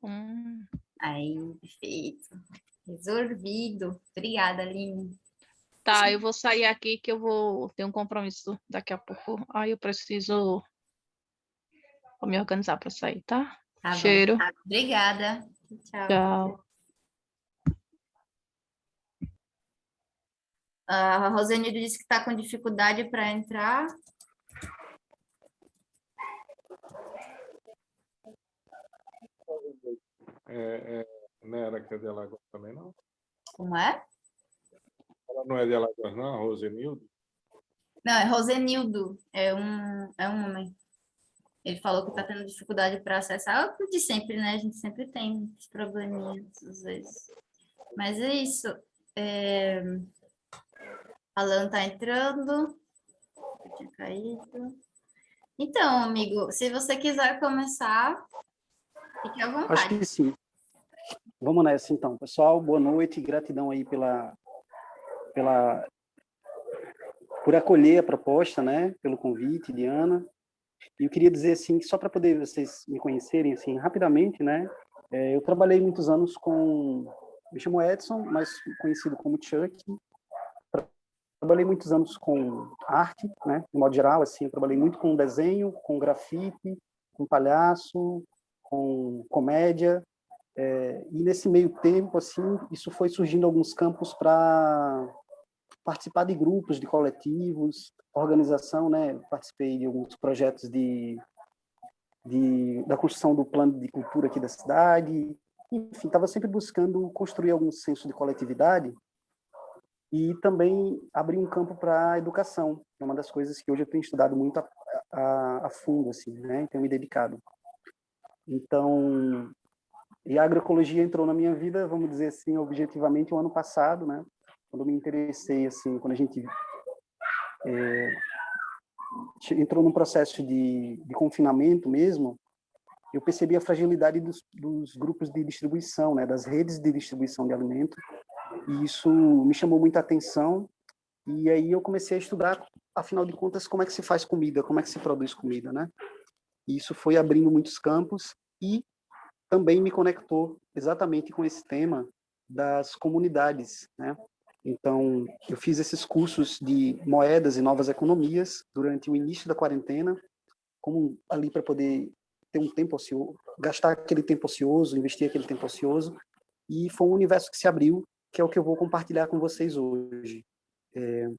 Hum. Aí, perfeito. Resolvido. Obrigada, Aline. Tá, eu vou sair aqui que eu vou ter um compromisso daqui a pouco. Aí eu preciso vou me organizar para sair, tá? Tá bom. Cheiro. Obrigada. Tchau. Tchau. A Rosenildo disse que está com dificuldade para entrar. Não era que é de Alagoas também, não? Como é? Ela não é de Alagoas, não, a Rosenildo? Não, é Rosenildo. É um homem. Ele falou que está tendo dificuldade para acessar. É o de sempre, né? A gente sempre tem uns probleminhas, às vezes. Mas é isso. Alan está entrando. Eu tinha caído. Então, amigo, se você quiser começar, fique à Acho vontade. que sim. Vamos nessa, então. Pessoal, boa noite. Gratidão aí por acolher a proposta, né? Pelo convite, Diana. E eu queria dizer, assim, que só para poder vocês me conhecerem, assim, rapidamente, né? Eu trabalhei muitos anos com... Me chamo Edson, mas conhecido como Chuck. Trabalhei muitos anos com arte, né? De modo geral, assim, eu trabalhei muito com desenho, com grafite, com palhaço, com comédia. E nesse meio tempo, assim, isso foi surgindo alguns campos para participar de grupos, de coletivos, organização, né? Participei de alguns projetos da construção do plano de cultura aqui da cidade. Enfim, estava sempre buscando construir algum senso de coletividade e também abrir um campo para a educação. É uma das coisas que hoje eu tenho estudado muito a fundo, assim, né? E tenho me dedicado. Então, e a agroecologia entrou na minha vida, vamos dizer assim, objetivamente, o ano passado, né? Quando eu me interessei, assim, quando a gente entrou num processo de confinamento mesmo, eu percebi a fragilidade dos grupos de distribuição, né? Das redes de distribuição de alimento, e isso me chamou muita atenção, e aí eu comecei a estudar, afinal de contas, como é que se faz comida, como é que se produz comida, né? E isso foi abrindo muitos campos, e também me conectou exatamente com esse tema das comunidades, né? Então, eu fiz esses cursos de moedas e novas economias durante o início da quarentena, como ali para poder ter um tempo ocioso, gastar aquele tempo ocioso, investir aquele tempo ocioso, e foi um universo que se abriu, que é o que eu vou compartilhar com vocês hoje. Então,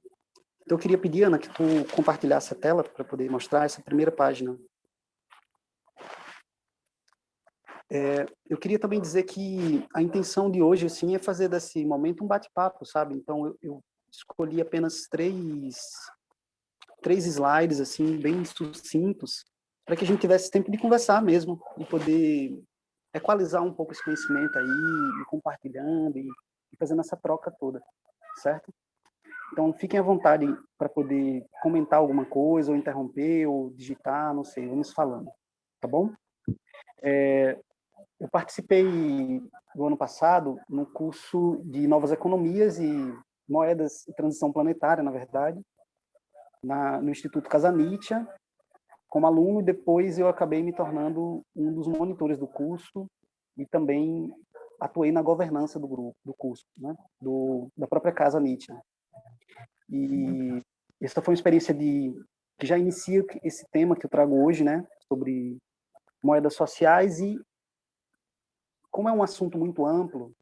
eu queria pedir, Ana, que tu compartilhasse a tela para poder mostrar essa primeira página. Eu queria também dizer que a intenção de hoje, assim, é fazer desse momento um bate-papo, sabe? Então, eu escolhi apenas três slides, assim, bem sucintos, para que a gente tivesse tempo de conversar mesmo, e poder equalizar um pouco esse conhecimento aí, e compartilhando, e fazendo essa troca toda, certo? Então, fiquem à vontade para poder comentar alguma coisa, ou interromper, ou digitar, não sei, vamos falando, tá bom? Eu participei do ano passado no curso de Novas Economias e Moedas e Transição Planetária, na verdade, no Instituto Casanitia, como aluno, e depois eu acabei me tornando um dos monitores do curso e também atuei na governança do grupo, do curso, né, da própria Casa Nietzsche. E essa foi uma experiência que já inicia esse tema que eu trago hoje, né, sobre moedas sociais, e como é um assunto muito amplo,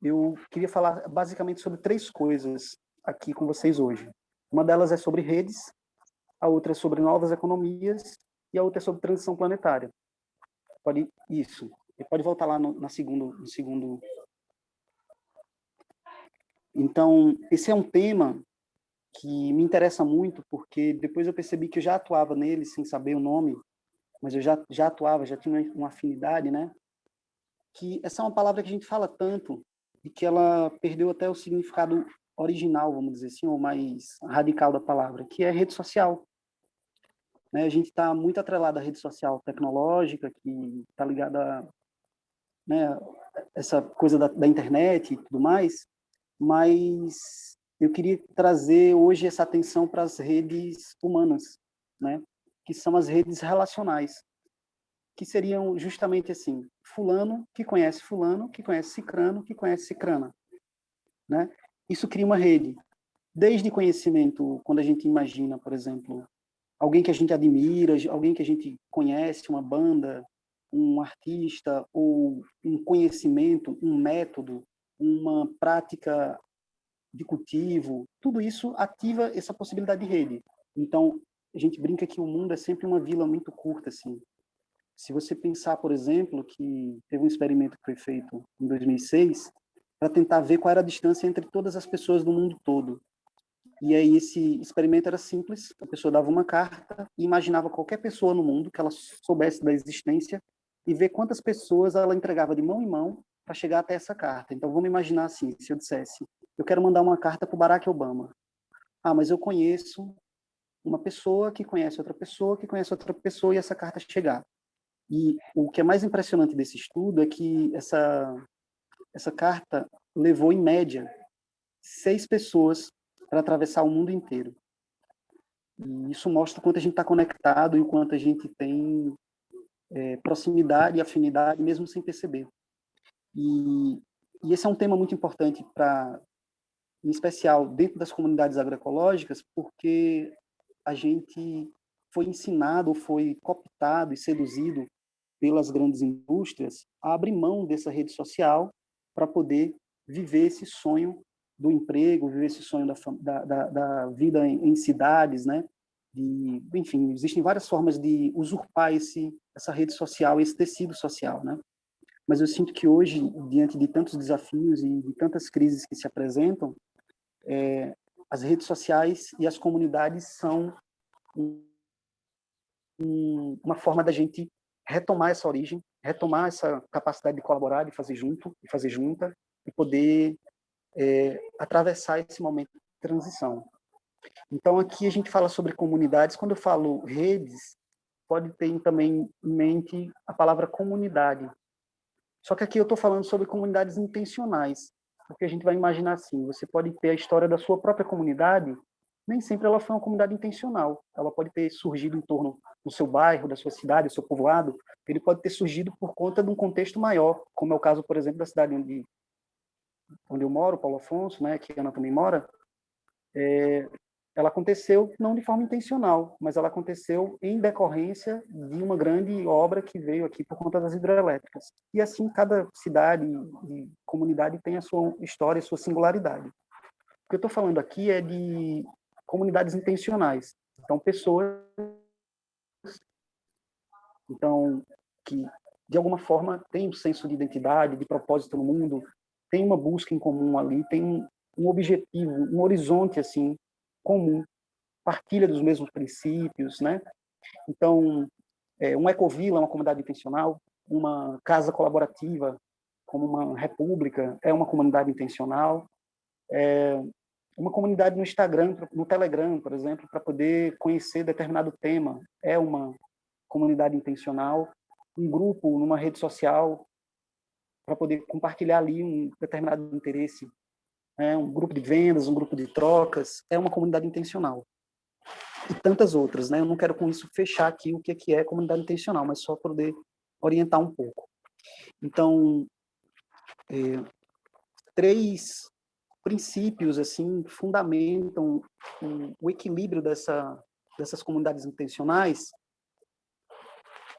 eu queria falar basicamente sobre três coisas aqui com vocês hoje. Uma delas é sobre redes, a outra é sobre novas economias e a outra é sobre transição planetária. Isso. E pode voltar lá no segundo. Então, esse é um tema que me interessa muito, porque depois eu percebi que eu já atuava nele sem saber o nome, mas eu já atuava, já tinha uma afinidade, né? Que essa é uma palavra que a gente fala tanto e que ela perdeu até o significado original, vamos dizer assim, ou mais radical da palavra, que é rede social. Né? A gente está muito atrelado à rede social tecnológica, que está ligada, né, essa coisa da internet e tudo mais, mas eu queria trazer hoje essa atenção para as redes humanas, né, que são as redes relacionais, que seriam justamente assim, fulano que conhece cicrano, que conhece cicrana, né? Isso cria uma rede, desde conhecimento, quando a gente imagina, por exemplo, alguém que a gente admira, alguém que a gente conhece, uma banda, um artista, ou um conhecimento, um método, uma prática de cultivo, tudo isso ativa essa possibilidade de rede. Então, a gente brinca que o mundo é sempre uma vila muito curta, assim. Se você pensar, por exemplo, que teve um experimento que foi feito em 2006 para tentar ver qual era a distância entre todas as pessoas do mundo todo. E aí esse experimento era simples, a pessoa dava uma carta e imaginava qualquer pessoa no mundo que ela soubesse da existência e ver quantas pessoas ela entregava de mão em mão para chegar até essa carta. Então vamos imaginar assim, se eu dissesse, eu quero mandar uma carta para o Barack Obama. Ah, mas eu conheço uma pessoa que conhece outra pessoa que conhece outra pessoa e essa carta chegar. E o que é mais impressionante desse estudo é que essa carta levou, em média, 6 pessoas para atravessar o mundo inteiro. E isso mostra o quanto a gente está conectado e o quanto a gente tem proximidade e afinidade, mesmo sem perceber. E esse é um tema muito importante em especial dentro das comunidades agroecológicas, porque a gente foi ensinado, foi cooptado e seduzido pelas grandes indústrias a abrir mão dessa rede social para poder viver esse sonho do emprego, viver esse sonho da vida em cidades, né? Enfim, existem várias formas de usurpar essa rede social, esse tecido social, né? Mas eu sinto que hoje, diante de tantos desafios e de tantas crises que se apresentam, as redes sociais e as comunidades são uma forma da gente retomar essa origem, retomar essa capacidade de colaborar, de fazer junto, de fazer junta, e poder atravessar esse momento de transição. Então, aqui a gente fala sobre comunidades. Quando eu falo redes, pode ter também em mente a palavra comunidade. Só que aqui eu estou falando sobre comunidades intencionais, porque a gente vai imaginar assim, você pode ter a história da sua própria comunidade, nem sempre ela foi uma comunidade intencional. Ela pode ter surgido em torno do seu bairro, da sua cidade, do seu povoado, ele pode ter surgido por conta de um contexto maior, como é o caso, por exemplo, da cidade onde eu moro, Paulo Afonso, né, que a Ana também mora. Ela aconteceu não de forma intencional, mas ela aconteceu em decorrência de uma grande obra que veio aqui por conta das hidrelétricas. E assim, cada cidade e comunidade tem a sua história e sua singularidade. O que eu estou falando aqui é de comunidades intencionais. Então, pessoas que, de alguma forma, têm um senso de identidade, de propósito no mundo, tem uma busca em comum ali, tem um objetivo, um horizonte assim comum, partilha dos mesmos princípios, né? Então, uma ecovila é uma comunidade intencional, uma casa colaborativa, como uma república, é uma comunidade intencional, uma comunidade no Instagram, no Telegram, por exemplo, para poder conhecer determinado tema, é uma comunidade intencional, um grupo numa rede social para poder compartilhar ali um determinado interesse, um grupo de vendas, um grupo de trocas, é uma comunidade intencional. E tantas outras, né? Eu não quero com isso fechar aqui o que é comunidade intencional, mas só poder orientar um pouco. Então, 3 princípios assim fundamentam o equilíbrio dessas comunidades intencionais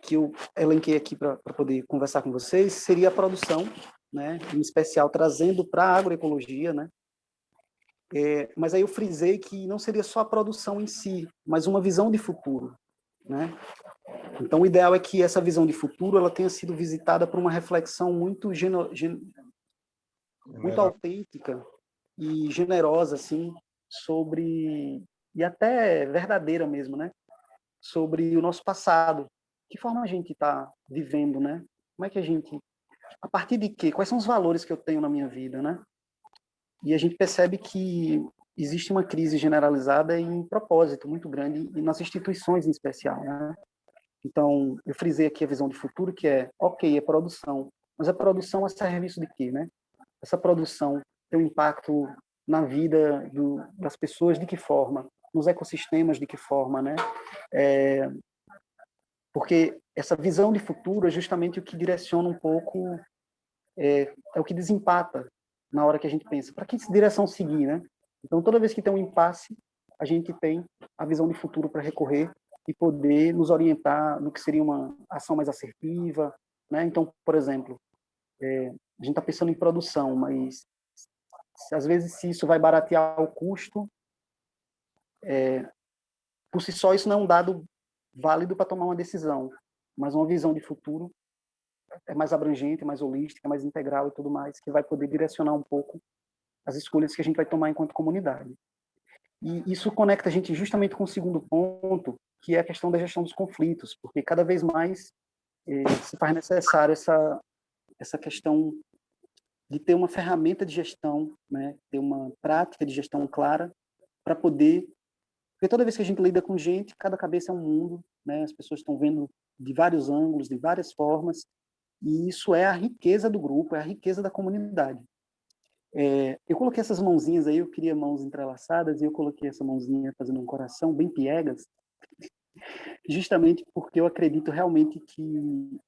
que eu elenquei aqui para poder conversar com vocês, seria a produção, né? Em especial trazendo para a agroecologia, né? Mas aí eu frisei que não seria só a produção em si, mas uma visão de futuro, né? Então, o ideal é que essa visão de futuro ela tenha sido visitada por uma reflexão muito autêntica e generosa, assim, sobre, e até verdadeira mesmo, né? Sobre o nosso passado. Que forma a gente está vivendo, né? Como é que a gente... A partir de quê? Quais são os valores que eu tenho na minha vida, né? E a gente percebe que existe uma crise generalizada em propósito muito grande e nas instituições em especial, né? Então, eu frisei aqui a visão de futuro, que é, ok, é produção, mas a produção a serviço de quê, né? Essa produção tem um impacto na vida das pessoas de que forma? Nos ecossistemas de que forma, né? Porque essa visão de futuro é justamente o que direciona um pouco, é o que desempata na hora que a gente pensa, para que direção seguir, né? Então, toda vez que tem um impasse, a gente tem a visão de futuro para recorrer e poder nos orientar no que seria uma ação mais assertiva, né? Então, por exemplo, a gente está pensando em produção, mas às vezes se isso vai baratear o custo, por si só isso não é um dado válido para tomar uma decisão, mas uma visão de futuro é mais abrangente, é mais holística, é mais integral e tudo mais, que vai poder direcionar um pouco as escolhas que a gente vai tomar enquanto comunidade. E isso conecta a gente justamente com o segundo ponto, que é a questão da gestão dos conflitos, porque cada vez mais se faz necessário essa questão de ter uma ferramenta de gestão, né, ter uma prática de gestão clara para poder, porque toda vez que a gente lida com gente, cada cabeça é um mundo, né, as pessoas estão vendo de vários ângulos, de várias formas, e isso é a riqueza do grupo, é a riqueza da comunidade. Eu coloquei essas mãozinhas aí, eu queria mãos entrelaçadas, e eu coloquei essa mãozinha fazendo um coração, bem piegas, justamente porque eu acredito realmente que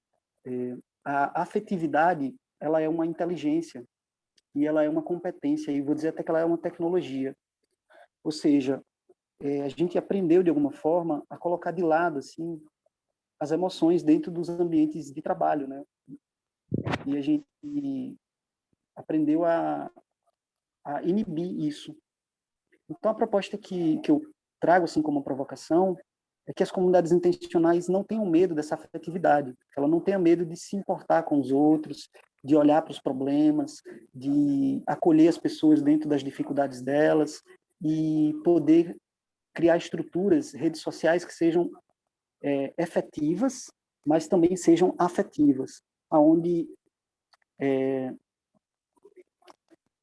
a afetividade, ela é uma inteligência, e ela é uma competência, e vou dizer até que ela é uma tecnologia. Ou seja, a gente aprendeu, de alguma forma, a colocar de lado, assim, as emoções dentro dos ambientes de trabalho, né? E a gente aprendeu a inibir isso. Então, a proposta que eu trago assim como provocação é que as comunidades intencionais não tenham medo dessa afetividade, ela não tenha medo de se importar com os outros, de olhar para os problemas, de acolher as pessoas dentro das dificuldades delas e poder criar estruturas, redes sociais que sejam efetivas, mas também sejam afetivas, aonde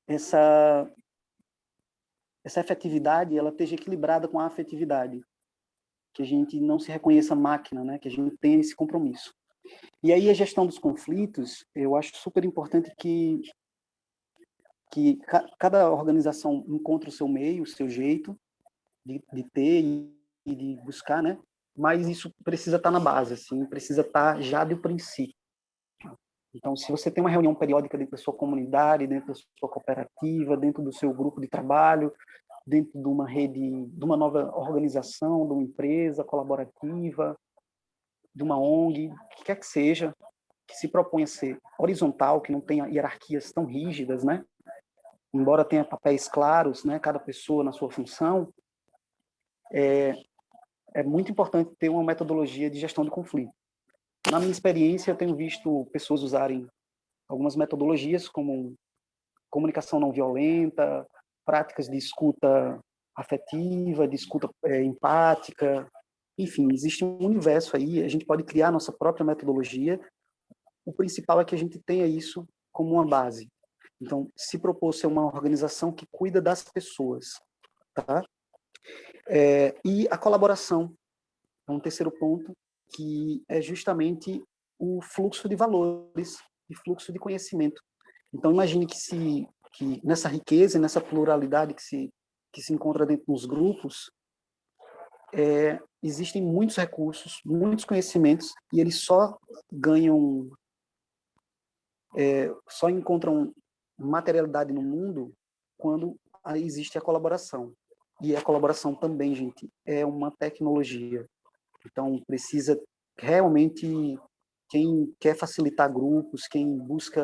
essa efetividade ela esteja equilibrada com a afetividade, que a gente não se reconheça máquina, né? Que a gente tenha esse compromisso. E aí a gestão dos conflitos, eu acho super importante que cada organização encontre o seu meio, o seu jeito de ter e de buscar, né? Mas isso precisa estar na base, assim, precisa estar já do princípio. Então, se você tem uma reunião periódica dentro da sua comunidade, dentro da sua cooperativa, dentro do seu grupo de trabalho, dentro de uma rede, de uma nova organização, de uma empresa colaborativa, de uma ONG, o que quer que seja, que se propõe a ser horizontal, que não tenha hierarquias tão rígidas, né? Embora tenha papéis claros, né? Cada pessoa na sua função, é muito importante ter uma metodologia de gestão de conflito. Na minha experiência, eu tenho visto pessoas usarem algumas metodologias como comunicação não violenta, práticas de escuta afetiva, de escuta empática, enfim, existe um universo aí, a gente pode criar nossa própria metodologia. O principal é que a gente tenha isso como uma base. Então, se propor ser uma organização que cuida das pessoas, tá? E a colaboração é um terceiro ponto, que é justamente o fluxo de valores e fluxo de conhecimento. Então, imagine que nessa riqueza, nessa pluralidade que se encontra dentro dos grupos, existem muitos recursos, muitos conhecimentos, e eles só ganham, só encontram materialidade no mundo quando existe a colaboração. E a colaboração também, gente, é uma tecnologia. Então, precisa realmente, quem quer facilitar grupos, quem busca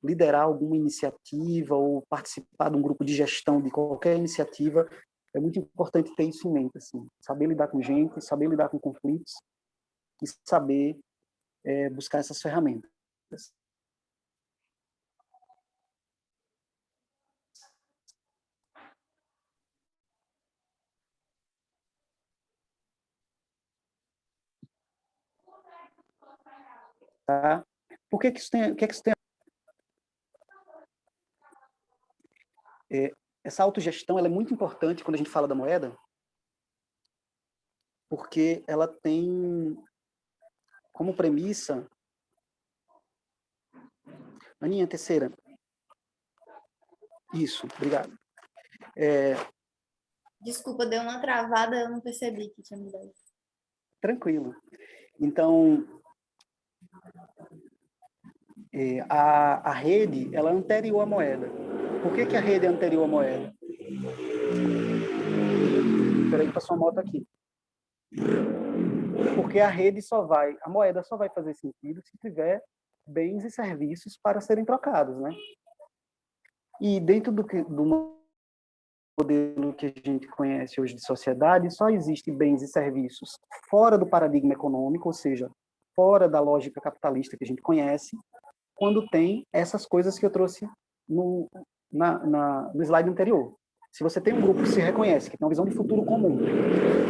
liderar alguma iniciativa ou participar de um grupo de gestão de qualquer iniciativa, é muito importante ter isso em mente, assim, saber lidar com gente, saber lidar com conflitos e saber buscar essas ferramentas. Tá? Por que isso tem, o que isso tem? Essa autogestão ela é muito importante quando a gente fala da moeda, porque ela tem como premissa... Aninha, terceira. Isso, obrigado. Desculpa, deu uma travada, eu não percebi que tinha mudado. Tranquilo. Então, a rede, ela é anterior à moeda. Por que a rede é anterior à moeda? Espera aí, passou uma moto aqui. Porque a moeda só vai fazer sentido se tiver bens e serviços para serem trocados, né? E dentro do modelo que a gente conhece hoje de sociedade, só existem bens e serviços fora do paradigma econômico, ou seja, fora da lógica capitalista que a gente conhece, quando tem essas coisas que eu trouxe no slide anterior. Se você tem um grupo que se reconhece, que tem uma visão de futuro comum,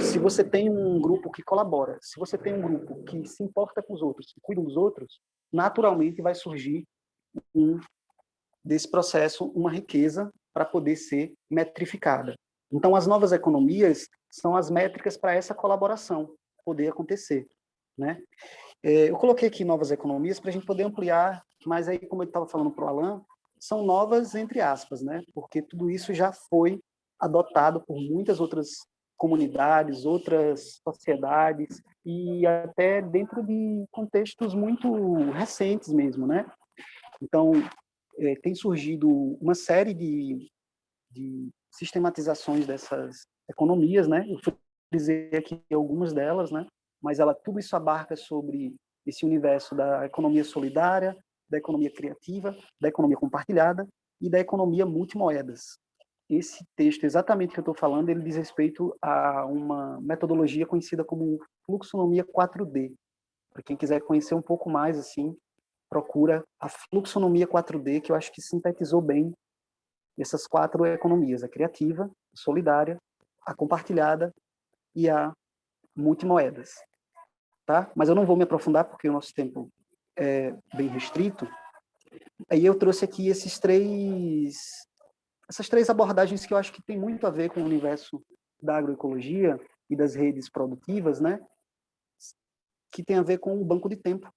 se você tem um grupo que colabora, se você tem um grupo que se importa com os outros, que cuida dos outros, naturalmente vai surgir desse processo uma riqueza para poder ser metrificada. Então, as novas economias são as métricas para essa colaboração poder acontecer, né? Eu coloquei aqui novas economias para a gente poder ampliar, mas aí, como eu estava falando para o Alan, são novas entre aspas, né? Porque tudo isso já foi adotado por muitas outras comunidades, outras sociedades, e até dentro de contextos muito recentes mesmo, né? Então, tem surgido uma série de sistematizações dessas economias, né? Eu vou dizer aqui algumas delas, né? Mas tudo isso abarca sobre esse universo da economia solidária, da economia criativa, da economia compartilhada e da economia multimoedas. Esse texto, exatamente que eu estou falando, ele diz respeito a uma metodologia conhecida como fluxonomia 4D. Para quem quiser conhecer um pouco mais, assim, procura a fluxonomia 4D, que eu acho que sintetizou bem essas 4 economias: a criativa, a solidária, a compartilhada e a multimoedas. Tá? Mas eu não vou me aprofundar porque o nosso tempo é bem restrito. Aí eu trouxe aqui essas três abordagens que eu acho que tem muito a ver com o universo da agroecologia e das redes produtivas, né? Que tem a ver com o banco de tempo.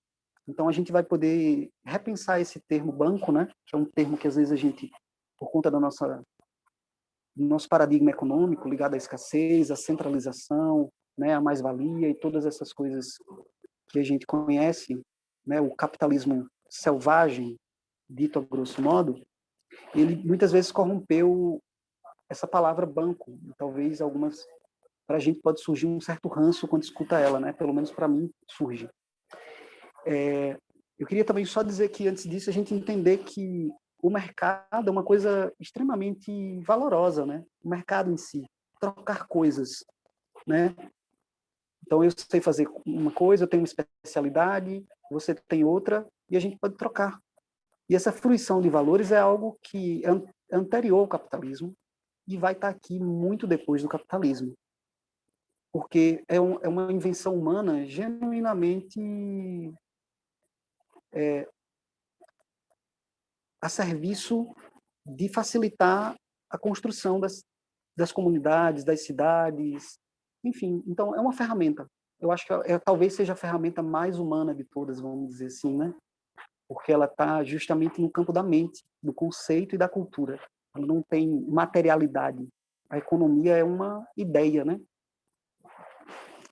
Então a gente vai poder repensar esse termo banco, né? Que é um termo que às vezes a gente, por conta do nosso paradigma econômico ligado à escassez, à centralização, né, a mais-valia e todas essas coisas que a gente conhece, né, o capitalismo selvagem, dito a grosso modo, ele muitas vezes corrompeu essa palavra banco. E talvez para a gente pode surgir um certo ranço quando escuta ela, né? Pelo menos para mim surge. Eu queria também só dizer que antes disso a gente entender que o mercado é uma coisa extremamente valorosa, né? O mercado em si, trocar coisas, né? Então, eu sei fazer uma coisa, eu tenho uma especialidade, você tem outra, e a gente pode trocar. E essa fruição de valores é algo que é anterior ao capitalismo e vai estar aqui muito depois do capitalismo. Porque é uma invenção humana genuinamente a serviço de facilitar a construção das comunidades, das cidades, enfim. Então, é uma ferramenta. Eu acho que talvez seja a ferramenta mais humana de todas, vamos dizer assim, né? Porque ela está justamente no campo da mente, do conceito e da cultura. Ela não tem materialidade. A economia é uma ideia, né?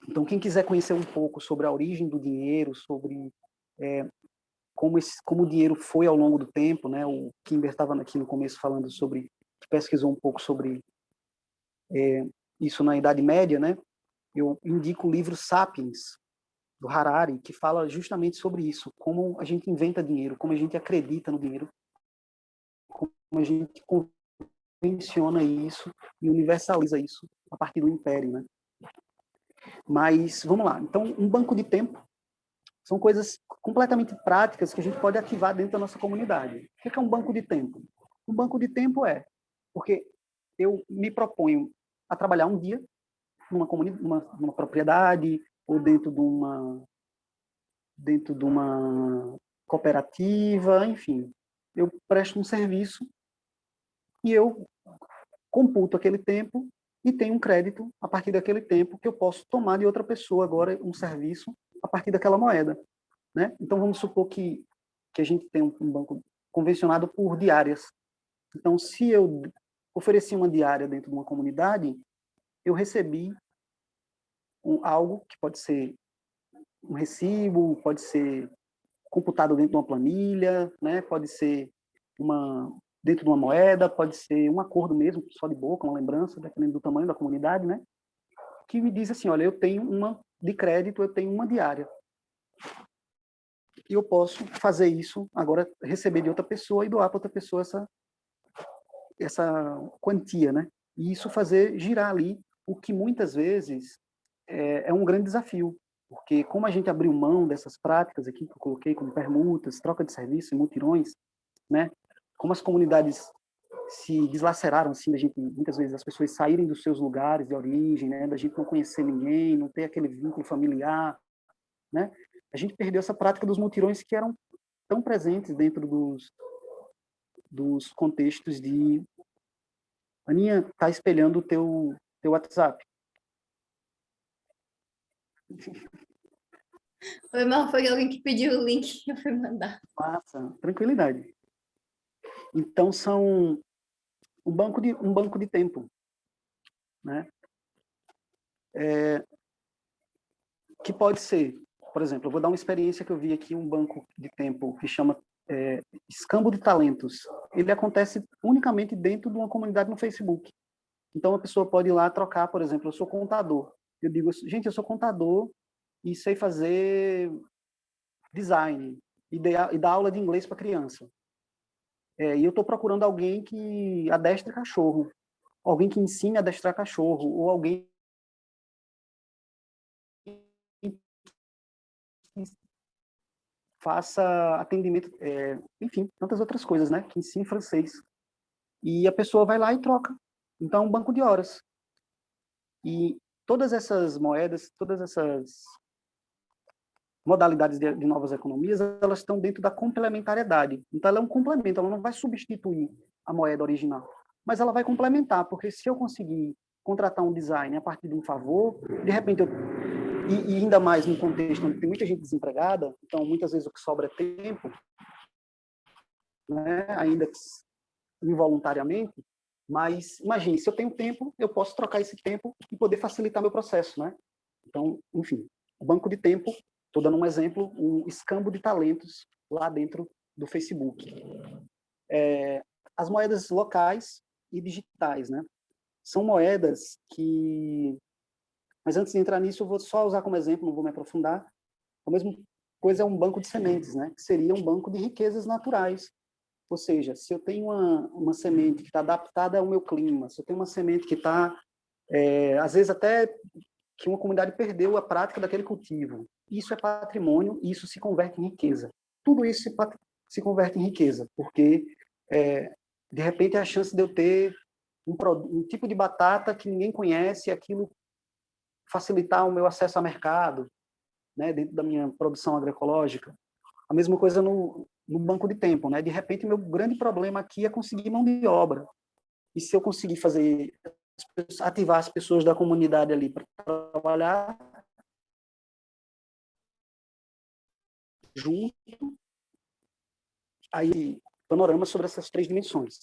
Então, quem quiser conhecer um pouco sobre a origem do dinheiro, sobre como o dinheiro foi ao longo do tempo, né? O Kimber estava aqui no começo falando sobre, pesquisou um pouco sobre isso na Idade Média, né? Eu indico o livro Sapiens, do Harari, que fala justamente sobre isso, como a gente inventa dinheiro, como a gente acredita no dinheiro, como a gente convenciona isso e universaliza isso a partir do império, né? Mas, vamos lá. Então, um banco de tempo são coisas completamente práticas que a gente pode ativar dentro da nossa comunidade. O que é um banco de tempo? Um banco de tempo porque eu me proponho a trabalhar um dia numa comunidade, numa propriedade ou dentro de uma cooperativa, enfim. Eu presto um serviço e eu computo aquele tempo e tenho um crédito a partir daquele tempo que eu posso tomar de outra pessoa agora um serviço a partir daquela moeda, né? Então vamos supor que a gente tem um banco convencionado por diárias. Então, se eu ofereci uma diária dentro de uma comunidade, eu recebi algo que pode ser um recibo, pode ser computado dentro de uma planilha, né? Pode ser dentro de uma moeda, pode ser um acordo mesmo, só de boca, uma lembrança, dependendo do tamanho da comunidade, né? Que me diz assim, olha, eu tenho uma de crédito, eu tenho uma diária. E eu posso fazer isso agora, receber de outra pessoa e doar para outra pessoa essa quantia, né? E isso fazer girar ali, o que muitas vezes é um grande desafio, porque como a gente abriu mão dessas práticas aqui que eu coloquei, como permutas, troca de serviço, mutirões, né? Como as comunidades se deslaceraram, assim, da gente, muitas vezes, as pessoas saírem dos seus lugares de origem, né? Da gente não conhecer ninguém, não ter aquele vínculo familiar, né? A gente perdeu essa prática dos mutirões que eram tão presentes dentro dos contextos de... Aninha, está espelhando o teu WhatsApp. Foi mal, foi alguém que pediu o link e eu fui mandar. Passa, tranquilidade. Então, são um banco de tempo, né? Que pode ser, por exemplo, eu vou dar uma experiência que eu vi aqui, um banco de tempo que chama Escambo de Talentos. Ele acontece unicamente dentro de uma comunidade no Facebook. Então, a pessoa pode ir lá trocar, por exemplo, eu sou contador. Eu digo, gente, eu sou contador e sei fazer design e dar aula de inglês para criança. E eu estou procurando alguém que adestre cachorro, alguém que ensine a adestrar cachorro, ou alguém que faça atendimento, enfim, tantas outras coisas, né? Que ensine francês. E a pessoa vai lá e troca. Então, é um banco de horas. E todas essas moedas, todas essas modalidades de novas economias, elas estão dentro da complementariedade. Então, ela é um complemento, ela não vai substituir a moeda original, mas ela vai complementar, porque se eu conseguir contratar um design a partir de um favor, de repente, e ainda mais num contexto onde tem muita gente desempregada, então, muitas vezes o que sobra é tempo, né, ainda involuntariamente, mas imagine, se eu tenho tempo, eu posso trocar esse tempo e poder facilitar meu processo, né? Então, enfim, o banco de tempo, estou dando um exemplo, um escambo de talentos lá dentro do Facebook. As moedas locais e digitais, né? São moedas que... Mas antes de entrar nisso, eu vou só usar como exemplo, não vou me aprofundar. A mesma coisa é um banco de sementes, né? Que seria um banco de riquezas naturais. Ou seja, se eu tenho uma semente que está adaptada ao meu clima, se eu tenho uma semente que está, às vezes até que uma comunidade perdeu a prática daquele cultivo, isso é patrimônio e isso se converte em riqueza. Tudo isso se converte em riqueza, porque, de repente, a chance de eu ter um tipo de batata que ninguém conhece, aquilo facilitar o meu acesso ao mercado, né, dentro da minha produção agroecológica. A mesma coisa no banco de tempo, né? De repente, meu grande problema aqui é conseguir mão de obra. E se eu conseguir ativar as pessoas da comunidade ali para trabalhar junto, aí panorama sobre essas três dimensões.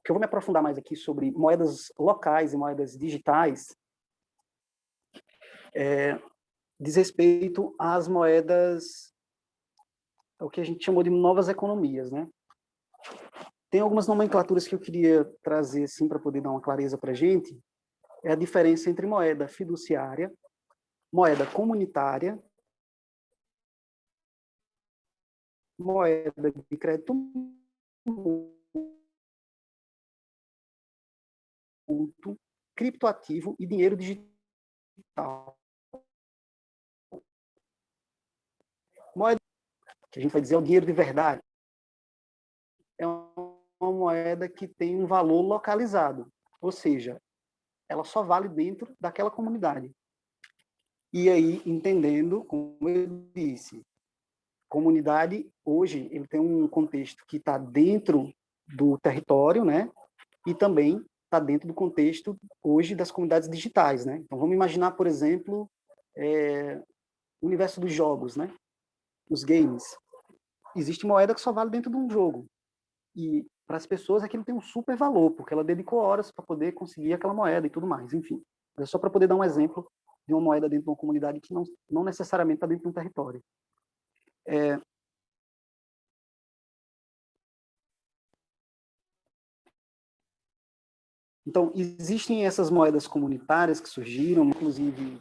Que eu vou me aprofundar mais aqui sobre moedas locais e moedas digitais, diz respeito às moedas, o que a gente chamou de novas economias, né? Tem algumas nomenclaturas que eu queria trazer assim para poder dar uma clareza para a gente. É a diferença entre moeda fiduciária, moeda comunitária, moeda de crédito mútuo, criptoativo e dinheiro digital. Moeda, que a gente vai dizer é o dinheiro de verdade, é uma moeda que tem um valor localizado, ou seja, ela só vale dentro daquela comunidade. E aí, entendendo, como eu disse, comunidade, hoje, ele tem um contexto que está dentro do território, né? E também está dentro do contexto, hoje, das comunidades digitais, né? Então, vamos imaginar, por exemplo, o universo dos jogos, né? Os games. Existe moeda que só vale dentro de um jogo. E, para as pessoas, aquilo tem um super valor, porque ela dedicou horas para poder conseguir aquela moeda e tudo mais, enfim. É só para poder dar um exemplo de uma moeda dentro de uma comunidade que não necessariamente está dentro de um território. Então, existem essas moedas comunitárias que surgiram, inclusive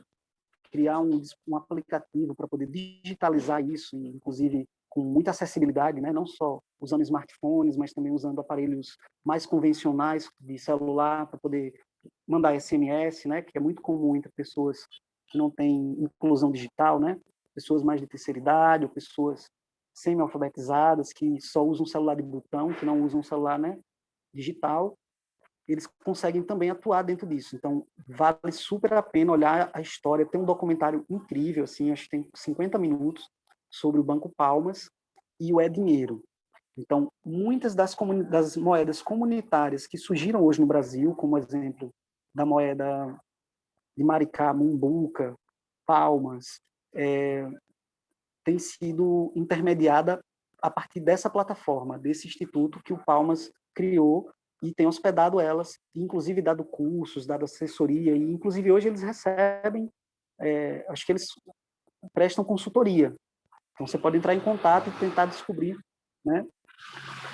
criar um aplicativo para poder digitalizar isso, e, inclusive com muita acessibilidade, né? Não só usando smartphones, mas também usando aparelhos mais convencionais de celular para poder mandar SMS, né? Que é muito comum entre pessoas que não têm inclusão digital, né? Pessoas mais de terceira idade ou pessoas semi-alfabetizadas que só usam um celular de botão, que não usam um celular, né, digital. Eles conseguem também atuar dentro disso. Então, vale super a pena olhar a história. Tem um documentário incrível, assim, acho que tem 50 minutos, sobre o Banco Palmas e o É Dinheiro. Então, muitas das moedas comunitárias que surgiram hoje no Brasil, como exemplo da moeda de Maricá, Mumbuca, Palmas, tem sido intermediada a partir dessa plataforma, desse instituto que o Palmas criou e tem hospedado elas, inclusive dado cursos, dado assessoria, e inclusive hoje eles recebem, acho que eles prestam consultoria. Então você pode entrar em contato e tentar descobrir, né?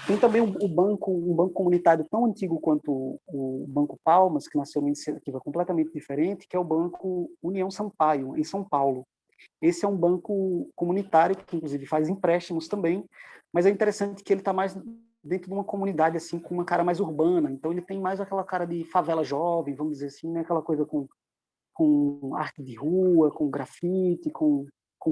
Tem também um banco comunitário tão antigo quanto o Banco Palmas, que nasceu numa iniciativa completamente diferente, que é o Banco União Sampaio, em São Paulo. Esse é um banco comunitário que, inclusive, faz empréstimos também, mas é interessante que ele está mais dentro de uma comunidade, assim, com uma cara mais urbana. Então, ele tem mais aquela cara de favela jovem, vamos dizer assim, né? Aquela coisa com arte de rua, com grafite, com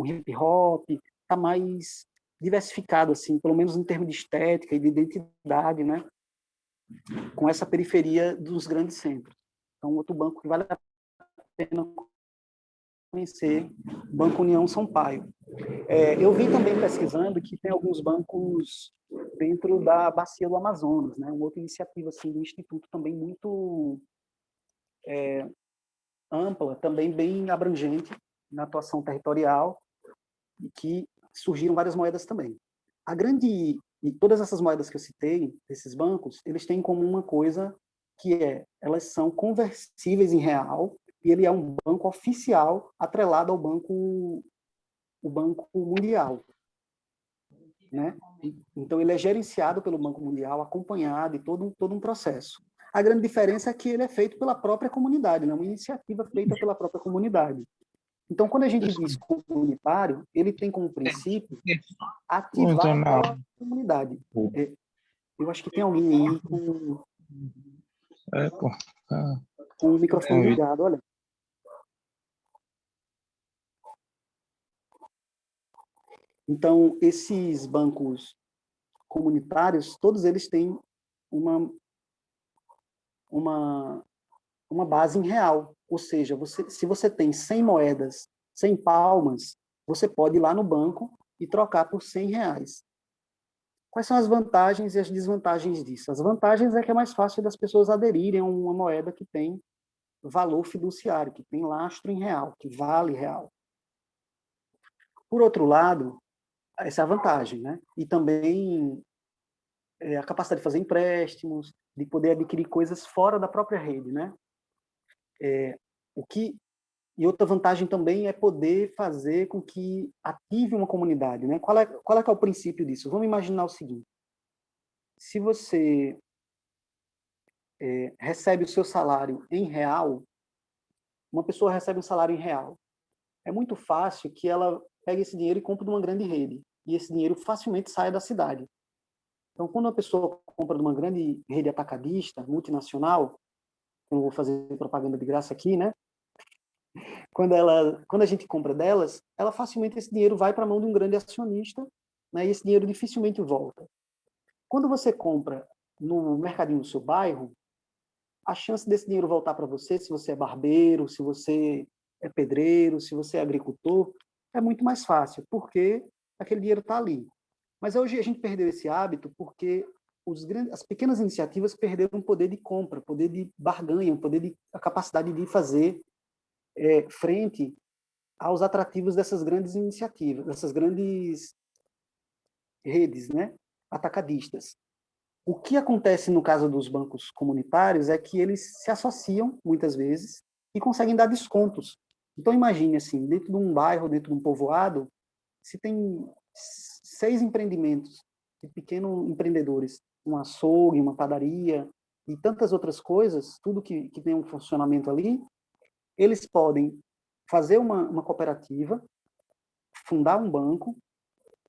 hip hop. Está mais diversificado, assim, pelo menos em termos de estética e de identidade, né? Com essa periferia dos grandes centros. Então, outro banco que vale a pena conhecer, Banco União Sampaio. Eu vim também pesquisando que tem alguns bancos dentro da Bacia do Amazonas, né? Uma outra iniciativa assim, do Instituto também muito ampla, também bem abrangente na atuação territorial, e que surgiram várias moedas também. E todas essas moedas que eu citei, esses bancos, eles têm em comum uma coisa, que elas são conversíveis em real, e ele é um banco oficial atrelado ao o Banco Mundial, né? Então ele é gerenciado pelo Banco Mundial, acompanhado e todo um processo. A grande diferença é que ele é feito pela própria comunidade, né? Uma iniciativa feita pela própria comunidade. Então, quando a gente diz comunitário, ele tem como princípio ativar aquela comunidade. Eu acho que tem alguém aí com o microfone ligado, olha. Então, esses bancos comunitários, todos eles têm uma base em real. Ou seja, se você tem 100 moedas, 100 palmas, você pode ir lá no banco e trocar por R$100. Quais são as vantagens e as desvantagens disso? As vantagens é que é mais fácil das pessoas aderirem a uma moeda que tem valor fiduciário, que tem lastro em real, que vale real. Por outro lado, essa é a vantagem, né? E também a capacidade de fazer empréstimos, de poder adquirir coisas fora da própria rede, né? E outra vantagem também é poder fazer com que ative uma comunidade, né? Qual é que é o princípio disso? Vamos imaginar o seguinte: se você recebe o seu salário em real, uma pessoa recebe um salário em real, é muito fácil que ela pegue esse dinheiro e compre de uma grande rede, e esse dinheiro facilmente saia da cidade. Então, quando uma pessoa compra de uma grande rede atacadista, multinacional, eu não vou fazer propaganda de graça aqui, né? Quando a gente compra delas, facilmente esse dinheiro vai para a mão de um grande acionista, né? E esse dinheiro dificilmente volta. Quando você compra no mercadinho do seu bairro, a chance desse dinheiro voltar para você, se você é barbeiro, se você é pedreiro, se você é agricultor, é muito mais fácil, porque aquele dinheiro está ali. Mas hoje a gente perdeu esse hábito porque as pequenas iniciativas perderam o poder de compra, poder de barganha, a capacidade de fazer frente aos atrativos dessas grandes iniciativas, dessas grandes redes, né, atacadistas. O que acontece no caso dos bancos comunitários é que eles se associam, muitas vezes, e conseguem dar descontos. Então, imagine, assim, dentro de um bairro, dentro de um povoado, se tem 6 empreendimentos de pequenos empreendedores, um açougue, uma padaria e tantas outras coisas, tudo que tem um funcionamento ali, eles podem fazer uma cooperativa, fundar um banco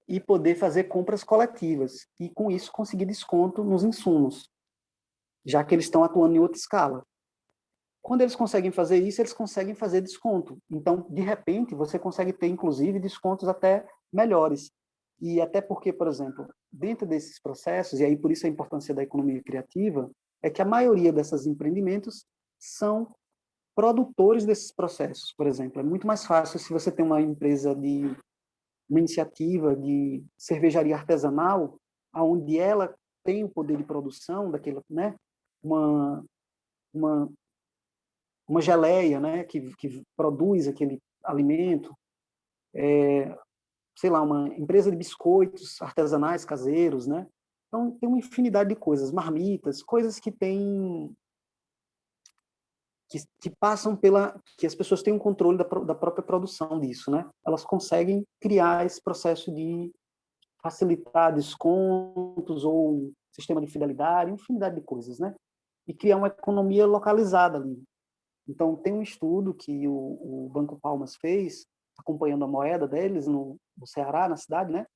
e poder fazer compras coletivas e, com isso, conseguir desconto nos insumos, já que eles estão atuando em outra escala. Quando eles conseguem fazer isso, eles conseguem fazer desconto. Então, de repente, você consegue ter, inclusive, descontos até melhores. E até porque, por exemplo, dentro desses processos, e aí por isso a importância da economia criativa, é que a maioria desses empreendimentos são produtores desses processos, por exemplo. É muito mais fácil se você tem uma empresa uma iniciativa de cervejaria artesanal, onde ela tem o poder de produção daquela, né? Uma, uma, uma geleia, né? Que produz aquele alimento, sei lá, uma empresa de biscoitos artesanais caseiros, né? Então, tem uma infinidade de coisas, marmitas, coisas que têm que passam que as pessoas têm um controle da própria produção disso, né? Elas conseguem criar esse processo de facilitar descontos ou sistema de fidelidade, infinidade de coisas, né? E criar uma economia localizada ali. Então, tem um estudo que o Banco Palmas fez, acompanhando a moeda deles no Ceará, na cidade, né?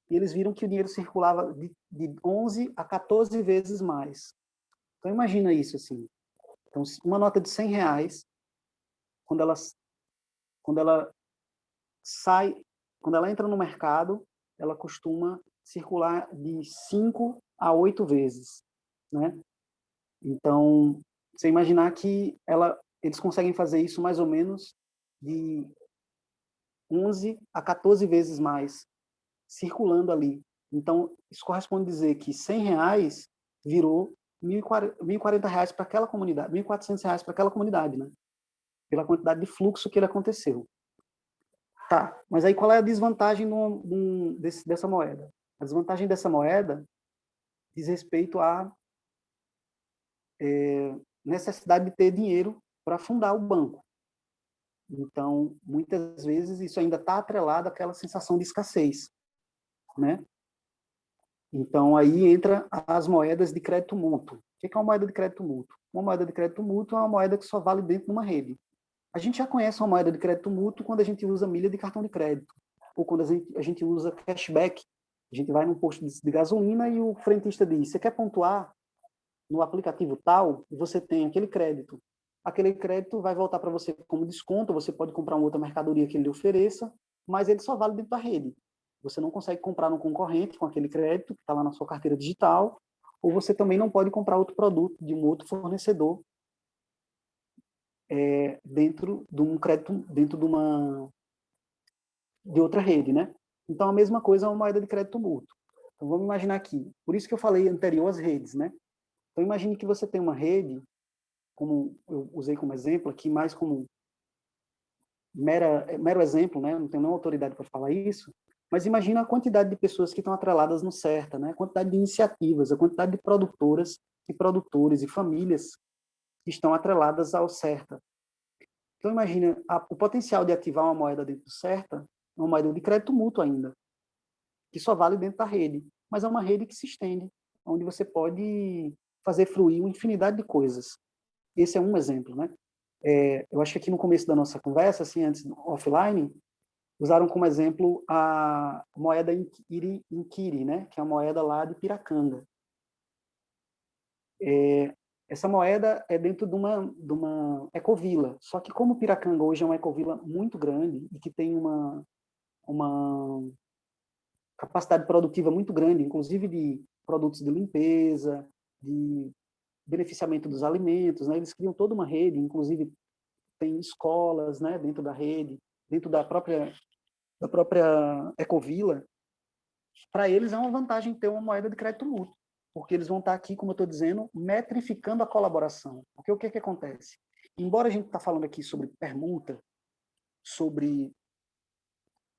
E eles viram que o dinheiro circulava de 11 a 14 vezes mais. Então, imagina isso, assim. Então, uma nota de R$ 100, quando ela sai, quando ela entra no mercado, ela costuma circular de 5 a 8 vezes, né? Então, você imaginar que eles conseguem fazer isso mais ou menos de 11 a 14 vezes mais, circulando ali. Então, isso corresponde a dizer que R$ 100 virou R$ 1.040 para aquela comunidade, R$ 1.400 para aquela comunidade, né? Pela quantidade de fluxo que ele aconteceu. Tá, mas aí qual é a desvantagem dessa moeda? A desvantagem dessa moeda diz respeito à necessidade de ter dinheiro para fundar o banco. Então, muitas vezes, isso ainda está atrelado àquela sensação de escassez, né? Então, aí entra as moedas de crédito mútuo. O que é uma moeda de crédito mútuo? Uma moeda de crédito mútuo é uma moeda que só vale dentro de uma rede. A gente já conhece uma moeda de crédito mútuo quando a gente usa milha de cartão de crédito, ou quando a gente usa cashback. A gente vai num posto de gasolina e o frentista diz: você quer pontuar no aplicativo tal? E você tem aquele crédito. Aquele crédito vai voltar para você como desconto, você pode comprar uma outra mercadoria que ele lhe ofereça, mas ele só vale dentro da rede. Você não consegue comprar no concorrente com aquele crédito que está lá na sua carteira digital, ou você também não pode comprar outro produto de um outro fornecedor dentro de um crédito, dentro de outra rede, né? Então, a mesma coisa é uma moeda de crédito mútuo. Então, vamos imaginar aqui, por isso que eu falei anterior às redes, né? Então, imagine que você tem uma rede, como eu usei como exemplo aqui, mais como mero exemplo, né? Não tenho nenhuma autoridade para falar isso, mas imagina a quantidade de pessoas que estão atreladas no CERTA, né? A quantidade de iniciativas, a quantidade de produtoras e produtores e famílias que estão atreladas ao CERTA. Então, imagina o potencial de ativar uma moeda dentro do CERTA, uma moeda de crédito mútuo ainda, que só vale dentro da rede, mas é uma rede que se estende, onde você pode fazer fluir uma infinidade de coisas. Esse é um exemplo, né? Eu acho que aqui no começo da nossa conversa, assim, antes offline, usaram como exemplo a moeda Inquiri, né? Que é a moeda lá de Piracanga. Essa moeda é dentro de uma ecovila, só que como Piracanga hoje é uma ecovila muito grande e que tem uma capacidade produtiva muito grande, inclusive de produtos de limpeza, de beneficiamento dos alimentos, né? Eles criam toda uma rede, inclusive tem escolas, né, dentro da rede, dentro da própria ecovila. Para eles é uma vantagem ter uma moeda de crédito mútuo, porque eles vão estar aqui, como eu estou dizendo, metrificando a colaboração. Porque o que acontece? Embora a gente está falando aqui sobre permuta, sobre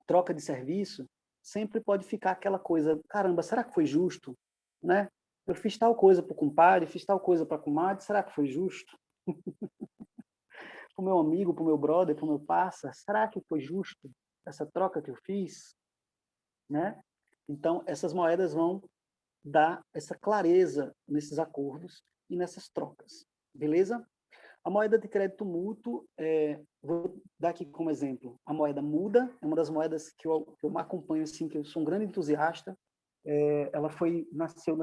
troca de serviço, sempre pode ficar aquela coisa, caramba, será que foi justo? Né? Eu fiz tal coisa para o compadre, fiz tal coisa para a comadre, será que foi justo? Para o meu amigo, para o meu brother, para o meu parça, será que foi justo essa troca que eu fiz? né? Então, essas moedas vão dar essa clareza nesses acordos e nessas trocas, beleza? A moeda de crédito mútuo, vou dar aqui como exemplo, a moeda MUDA, é uma das moedas que eu acompanho, assim, que eu sou um grande entusiasta. Ela nasceu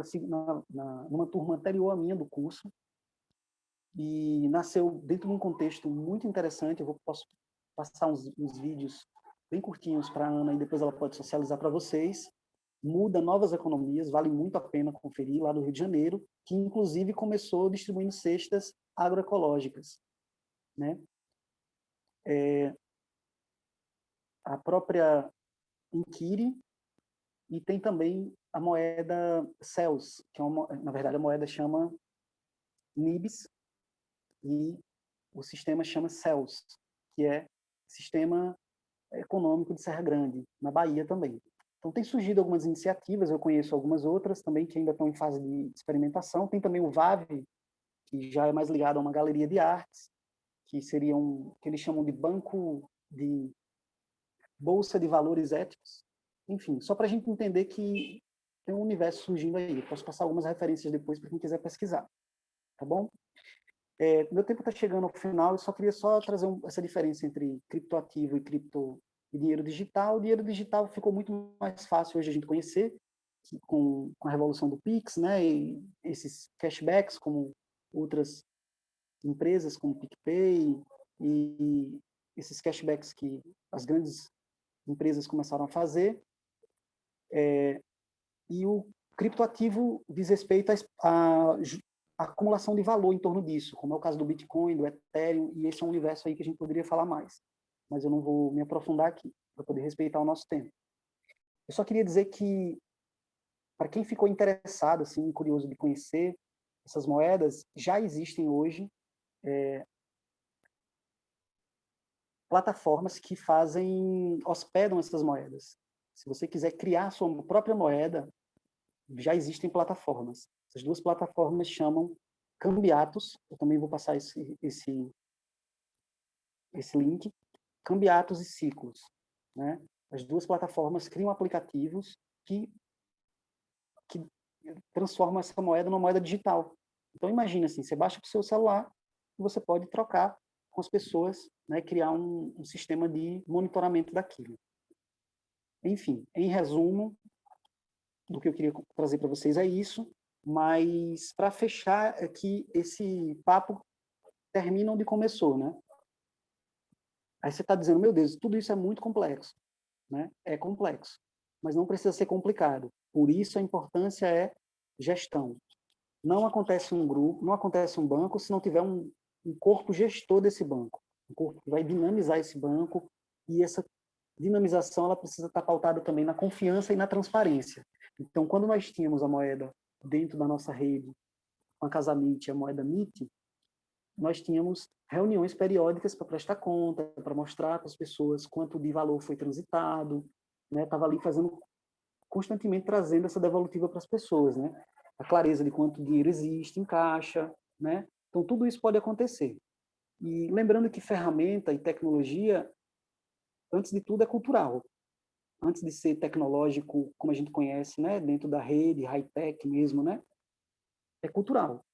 numa turma anterior à minha do curso, e nasceu dentro de um contexto muito interessante. Posso passar uns vídeos bem curtinhos para a Ana, e depois ela pode socializar para vocês. Muda Novas Economias, vale muito a pena conferir, lá do Rio de Janeiro, que inclusive começou distribuindo cestas agroecológicas, né? A própria Inquire, e tem também a moeda CELS, que na verdade a moeda chama NIBS, e o sistema chama CELS, que é Sistema Econômico de Serra Grande, na Bahia também. Então, tem surgido algumas iniciativas, eu conheço algumas outras também que ainda estão em fase de experimentação. Tem também o VAV, que já é mais ligado a uma galeria de artes, que seria que eles chamam de banco de bolsa de valores éticos. Enfim, só para a gente entender que tem um universo surgindo aí. Eu posso passar algumas referências depois para quem quiser pesquisar, tá bom? Meu tempo está chegando ao final, eu só queria trazer essa diferença entre criptoativo e dinheiro digital. O dinheiro digital ficou muito mais fácil hoje a gente conhecer, com a revolução do Pix, né? E esses cashbacks, como outras empresas, como o PicPay, e esses cashbacks que as grandes empresas começaram a fazer. E o criptoativo diz respeito à acumulação de valor em torno disso, como é o caso do Bitcoin, do Ethereum, e esse é um universo aí que a gente poderia falar mais, mas eu não vou me aprofundar aqui, para poder respeitar o nosso tempo. Eu só queria dizer que, para quem ficou interessado, assim, curioso de conhecer essas moedas, já existem hoje plataformas que hospedam essas moedas. Se você quiser criar a sua própria moeda, já existem plataformas. Essas duas plataformas chamam Cambiatos, eu também vou passar esse link, Cambiatos e Ciclos, né? As duas plataformas criam aplicativos que transformam essa moeda numa moeda digital. Então, imagina assim, você baixa para o seu celular e você pode trocar com as pessoas, né, criar um sistema de monitoramento daquilo. Enfim, em resumo, do que eu queria trazer para vocês é isso, mas para fechar é que esse papo termina onde começou, né? Aí você está dizendo, meu Deus, tudo isso é muito complexo, né? É complexo, mas não precisa ser complicado. Por isso a importância é gestão. Não acontece um grupo, não acontece um banco se não tiver um corpo gestor desse banco, um corpo que vai dinamizar esse banco, e essa dinamização ela precisa estar pautada também na confiança e na transparência. Então, quando nós tínhamos a moeda dentro da nossa rede, com a Casamite, a moeda MIT, nós tínhamos reuniões periódicas para prestar conta, para mostrar para as pessoas quanto de valor foi transitado, né? Estava ali constantemente trazendo essa devolutiva para as pessoas, né? A clareza de quanto dinheiro existe em caixa, né? Então, tudo isso pode acontecer. E lembrando que ferramenta e tecnologia, antes de tudo, é cultural. Antes de ser tecnológico, como a gente conhece, né? Dentro da rede, high-tech mesmo, né? É cultural.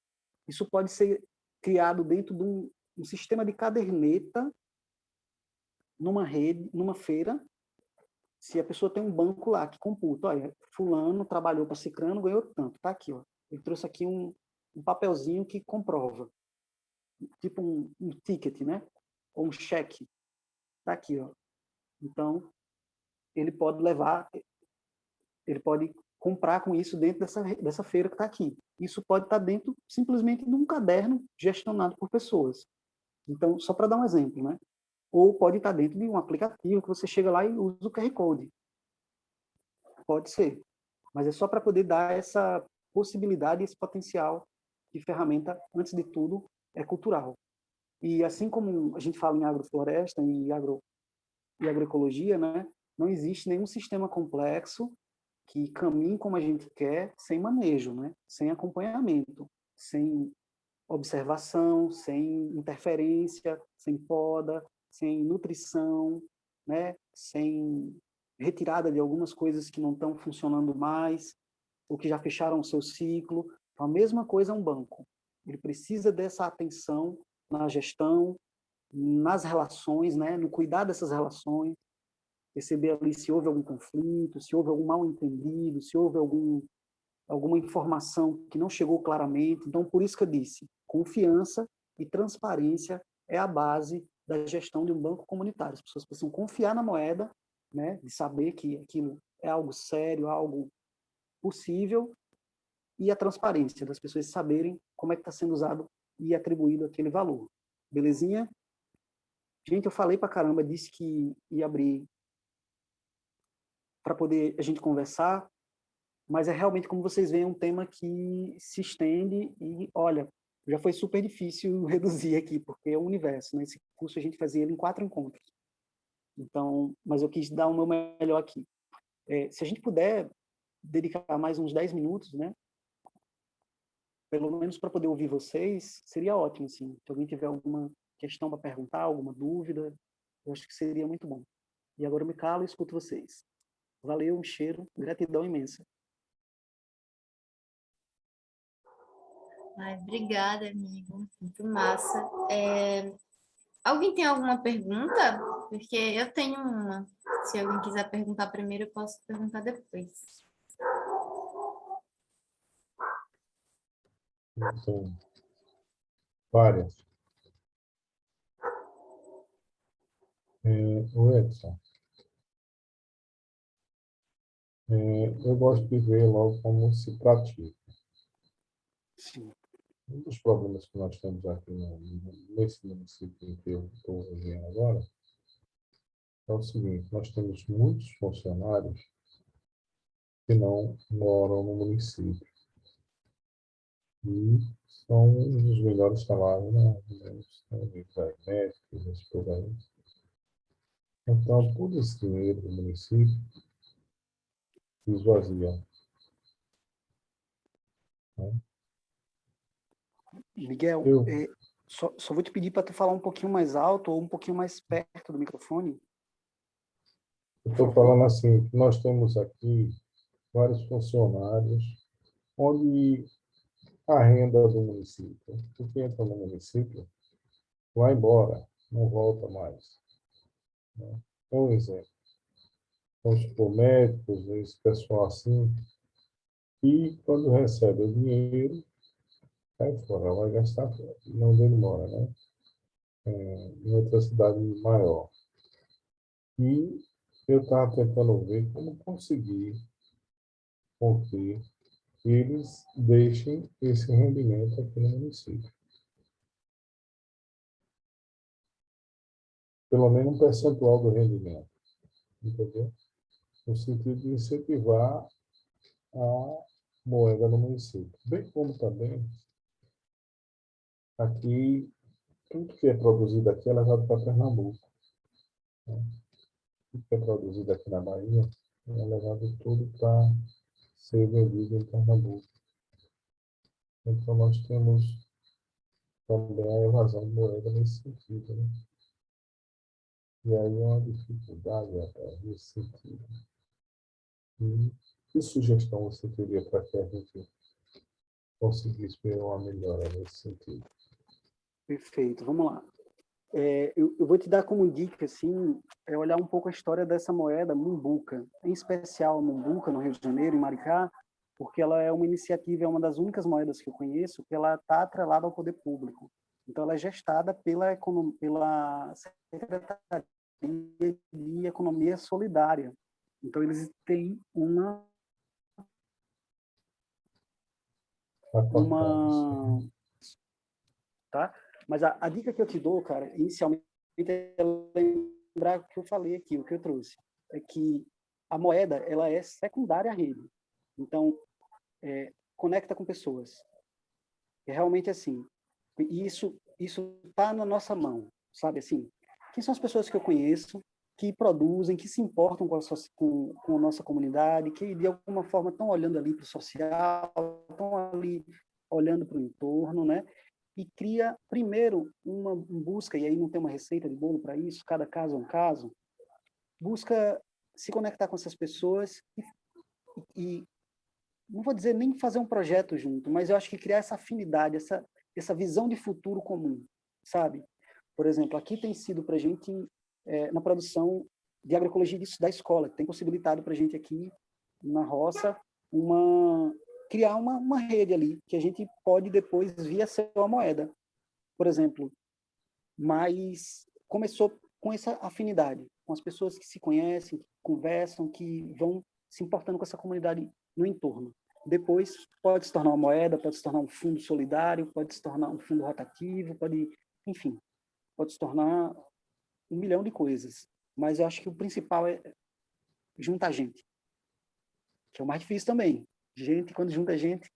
Isso pode ser criado dentro de um sistema de caderneta, numa rede, numa feira. Se a pessoa tem um banco lá que computa, olha, fulano trabalhou para cicrano, ganhou tanto, tá aqui, ó. Ele trouxe aqui um papelzinho que comprova, tipo um ticket, né? Ou um cheque, tá aqui, ó. Então, ele pode comprar com isso dentro dessa feira que está aqui. Isso pode estar dentro simplesmente de um caderno gestionado por pessoas. Então, só para dar um exemplo, né? Ou pode estar dentro de um aplicativo que você chega lá e usa o QR Code. Pode ser. Mas é só para poder dar essa possibilidade, esse potencial de ferramenta, antes de tudo, é cultural. E assim como a gente fala em agrofloresta e agroecologia, né? Não existe nenhum sistema complexo que caminhe como a gente quer, sem manejo, né? Sem acompanhamento, sem observação, sem interferência, sem poda, sem nutrição, né? Sem retirada de algumas coisas que não estão funcionando mais, ou que já fecharam o seu ciclo. Então, a mesma coisa é um banco. Ele precisa dessa atenção na gestão, nas relações, né, no cuidar dessas relações, perceber ali se houve algum conflito, se houve algum mal-entendido, se houve alguma informação que não chegou claramente. Então, por isso que eu disse, confiança e transparência é a base da gestão de um banco comunitário. As pessoas precisam confiar na moeda, né, de saber que aquilo é algo sério, algo possível, e a transparência das pessoas saberem como é que está sendo usado e atribuído aquele valor. Belezinha? Gente, eu falei pra caramba, disse que ia abrir para poder a gente conversar, mas é realmente, como vocês veem, um tema que se estende e, olha, já foi super difícil reduzir aqui, porque é um universo, né? Esse curso a gente fazia ele em 4 encontros. Então, mas eu quis dar o meu melhor aqui. Se a gente puder dedicar mais uns 10 minutos, né? Pelo menos para poder ouvir vocês, seria ótimo, assim. Se alguém tiver alguma questão para perguntar, alguma dúvida, eu acho que seria muito bom. E agora eu me calo e escuto vocês. Valeu, um cheiro, gratidão imensa. Ai, obrigada, amigo. Muito massa. Alguém tem alguma pergunta? Porque eu tenho uma. Se alguém quiser perguntar primeiro, eu posso perguntar depois. Sim, várias. O Edson, eu gosto de ver logo como se pratica. Sim. Um dos problemas que nós temos aqui nesse município em que eu estou vivendo agora é o seguinte: nós temos muitos funcionários que não moram no município e são os melhores salários, né? Médicos, essas por aí. Então, todo esse dinheiro do município se esvazia, né? Miguel, Eu só vou te pedir para tu falar um pouquinho mais alto ou um pouquinho mais perto do microfone. estou falando assim, que nós temos aqui vários funcionários onde a renda do município, o que entra no município, vai embora, não volta mais, né? É um exemplo. Vamos supor, médicos, esse pessoal assim, e quando recebe o dinheiro, cai fora, vai gastar fora. Não onde ele mora, né? Em outra cidade maior. E eu estava tentando ver como conseguir com que eles deixem esse rendimento aqui no município. Pelo menos um percentual do rendimento, entendeu? No sentido de incentivar a moeda no município. Bem como também, aqui, tudo que é produzido aqui é levado para Pernambuco, né? Tudo que é produzido aqui na Bahia é levado tudo para ser vendido em Pernambuco. Então, nós temos também a evasão de moeda nesse sentido, né? E aí é uma dificuldade, rapaz, nesse sentido. E que sugestão você teria para que a gente conseguisse ver uma melhora nesse sentido? Perfeito, vamos lá. Eu vou te dar como dica, assim, olhar um pouco a história dessa moeda Mumbuca, em especial a Mumbuca, no Rio de Janeiro, em Maricá, porque ela é uma iniciativa, é uma das únicas moedas que eu conheço que ela está atrelada ao poder público. Então, ela é gestada pela Secretaria de Economia Solidária. Então, eles têm uma tá? Mas a dica que eu te dou, cara, inicialmente é lembrar o que eu falei aqui, o que eu trouxe, é que a moeda ela é secundária à rede. Então, conecta com pessoas. É realmente assim. E isso tá na nossa mão, sabe assim? Quem são as pessoas que eu conheço que produzem, que se importam com a nossa comunidade, que de alguma forma estão olhando ali para o social, estão ali olhando para o entorno, né? E cria, primeiro, uma busca, e aí não tem uma receita de bolo para isso, cada caso é um caso, busca se conectar com essas pessoas e não vou dizer nem fazer um projeto junto, mas eu acho que criar essa afinidade, essa visão de futuro comum, sabe? Por exemplo, aqui tem sido para a gente, na produção de agroecologia da escola, tem possibilitado para a gente aqui, na roça, criar uma rede ali, que a gente pode depois vir a ser uma moeda, por exemplo. Mas começou com essa afinidade, com as pessoas que se conhecem, que conversam, que vão se importando com essa comunidade no entorno. Depois pode se tornar uma moeda, pode se tornar um fundo solidário, pode se tornar um fundo rotativo, enfim, pode se tornar um milhão de coisas. Mas eu acho que o principal é juntar gente, que é o mais difícil também. Gente, quando junta gente...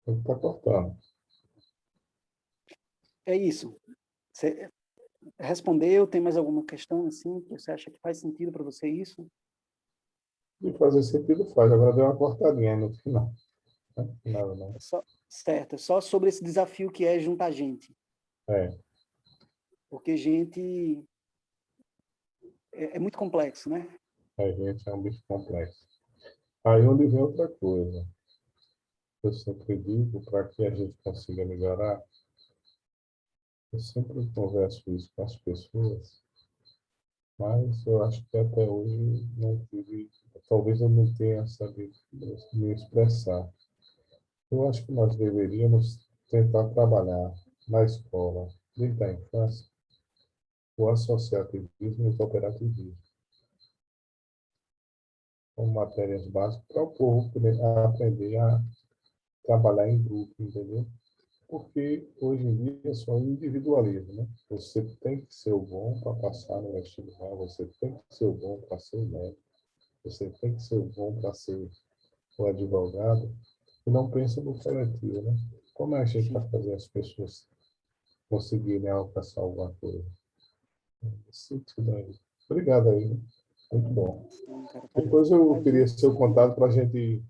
Está cortando. É isso. Você respondeu? Tem mais alguma questão assim que você acha que faz sentido para você isso? De fazer sentido faz, agora deu uma cortadinha aí no final. Nada, não. Certo, é só sobre esse desafio que é juntar gente. É, Porque gente é muito complexo, né? a gente é um bicho complexo. Aí onde vem outra coisa. Eu sempre digo, para que a gente consiga melhorar, eu sempre converso isso com as pessoas, mas eu acho que até hoje não tive, talvez eu não tenha sabido me expressar. Eu acho que nós deveríamos tentar trabalhar na escola, desde a infância, o associativismo e o cooperativismo, como matérias básicas para o povo poder aprender a trabalhar em grupo, entendeu? Porque hoje em dia é só individualismo, né? Você tem que ser o bom para passar no vestibular, você tem que ser o bom para ser o médico, você tem que ser o bom para ser o advogado, e não pensa no coletivo, né? Como é que a gente vai fazer as pessoas conseguirem alcançar alguma coisa? Nesse sentido aí. Obrigado aí, né? Muito bom. Cara, Depois eu queria seu contato para a gente ir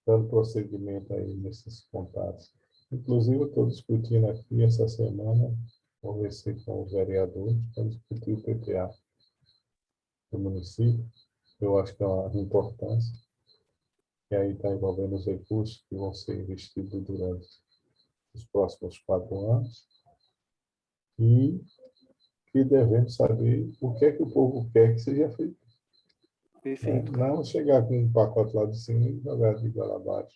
dando prosseguimento aí nesses contatos. Inclusive, eu estou discutindo aqui essa semana, conversei com os vereadores para discutir o PPA do município. Eu acho que é uma importância, que aí está envolvendo os recursos que vão ser investidos durante os próximos 4 anos e que devemos saber o que é que o povo quer que seja feito. Né? Perfeito, cara. Não chegar com um pacote lá de cima e jogar de lá abaixo.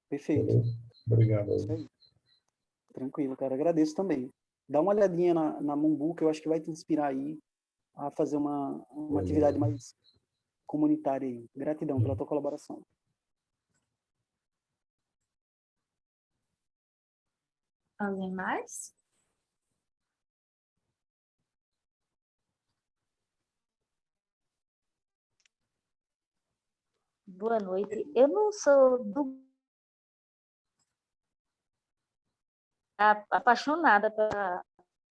Perfeito. Beleza? Obrigado Isso aí. aí. Tranquilo, cara. Agradeço também. Dá uma olhadinha na Mumbu, que eu acho que vai te inspirar aí a fazer uma atividade Beleza. mais comunitária aí. Gratidão pela tua colaboração. Alguém mais? Boa noite. Eu não sou apaixonada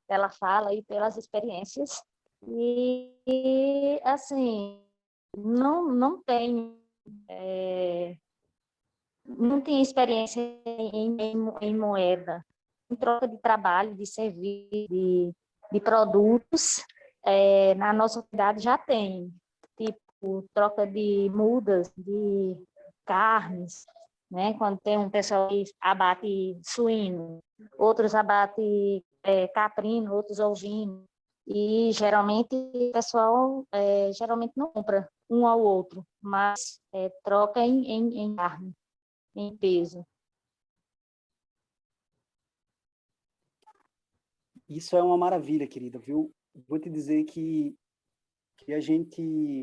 pela fala e pelas experiências. Assim, não tenho, não tenho experiência em moeda, em troca de trabalho, de serviço, de produtos. Na nossa cidade já tem, tipo, troca de mudas, de carnes, né? Quando tem um pessoal que abate suíno, outros abate caprino, outros ovino. E geralmente o pessoal geralmente não compra um ao outro, mas troca em carne, em peso. Isso é uma maravilha, querida, viu? Vou te dizer que a gente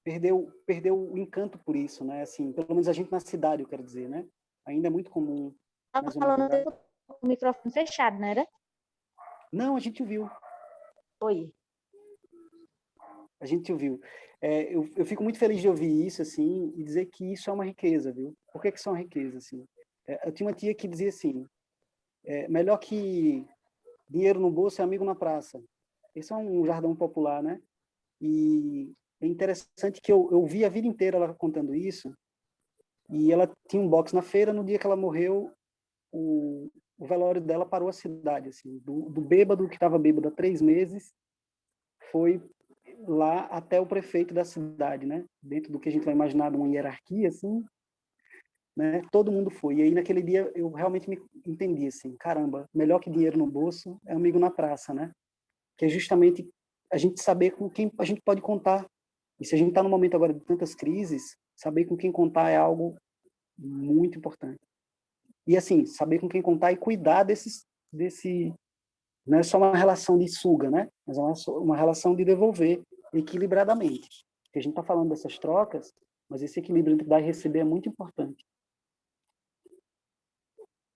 perdeu o encanto por isso, né? Assim, pelo menos a gente na cidade, eu quero dizer, né? Ainda é muito comum na Estava zona falando rural. até com o microfone fechado, não era? Não, a gente ouviu. Oi. A gente ouviu. Eu fico muito feliz de ouvir isso, assim, e dizer que isso é uma riqueza, viu? Por que isso é uma riqueza, assim? Eu tinha uma tia que dizia assim, melhor que dinheiro no bolso é amigo na praça. Esse é um jargão popular, né? E é interessante que eu vi a vida inteira ela contando isso, E ela tinha um box na feira. No dia que ela morreu, o velório dela parou a cidade, assim, do bêbado, que estava bêbado há 3 meses, foi lá até o prefeito da cidade, né? Dentro do que a gente vai imaginar de uma hierarquia, assim, né? Todo mundo foi. E aí, naquele dia, eu realmente me entendi, assim, caramba, melhor que dinheiro no bolso é amigo na praça, né? Que é justamente a gente saber com quem a gente pode contar. E se a gente está num momento agora de tantas crises, saber com quem contar é algo muito importante. E, assim, saber com quem contar e cuidar desse... Não é só uma relação de suga, né? Mas é uma relação de devolver equilibradamente. Porque a gente está falando dessas trocas, mas esse equilíbrio entre dar e receber é muito importante.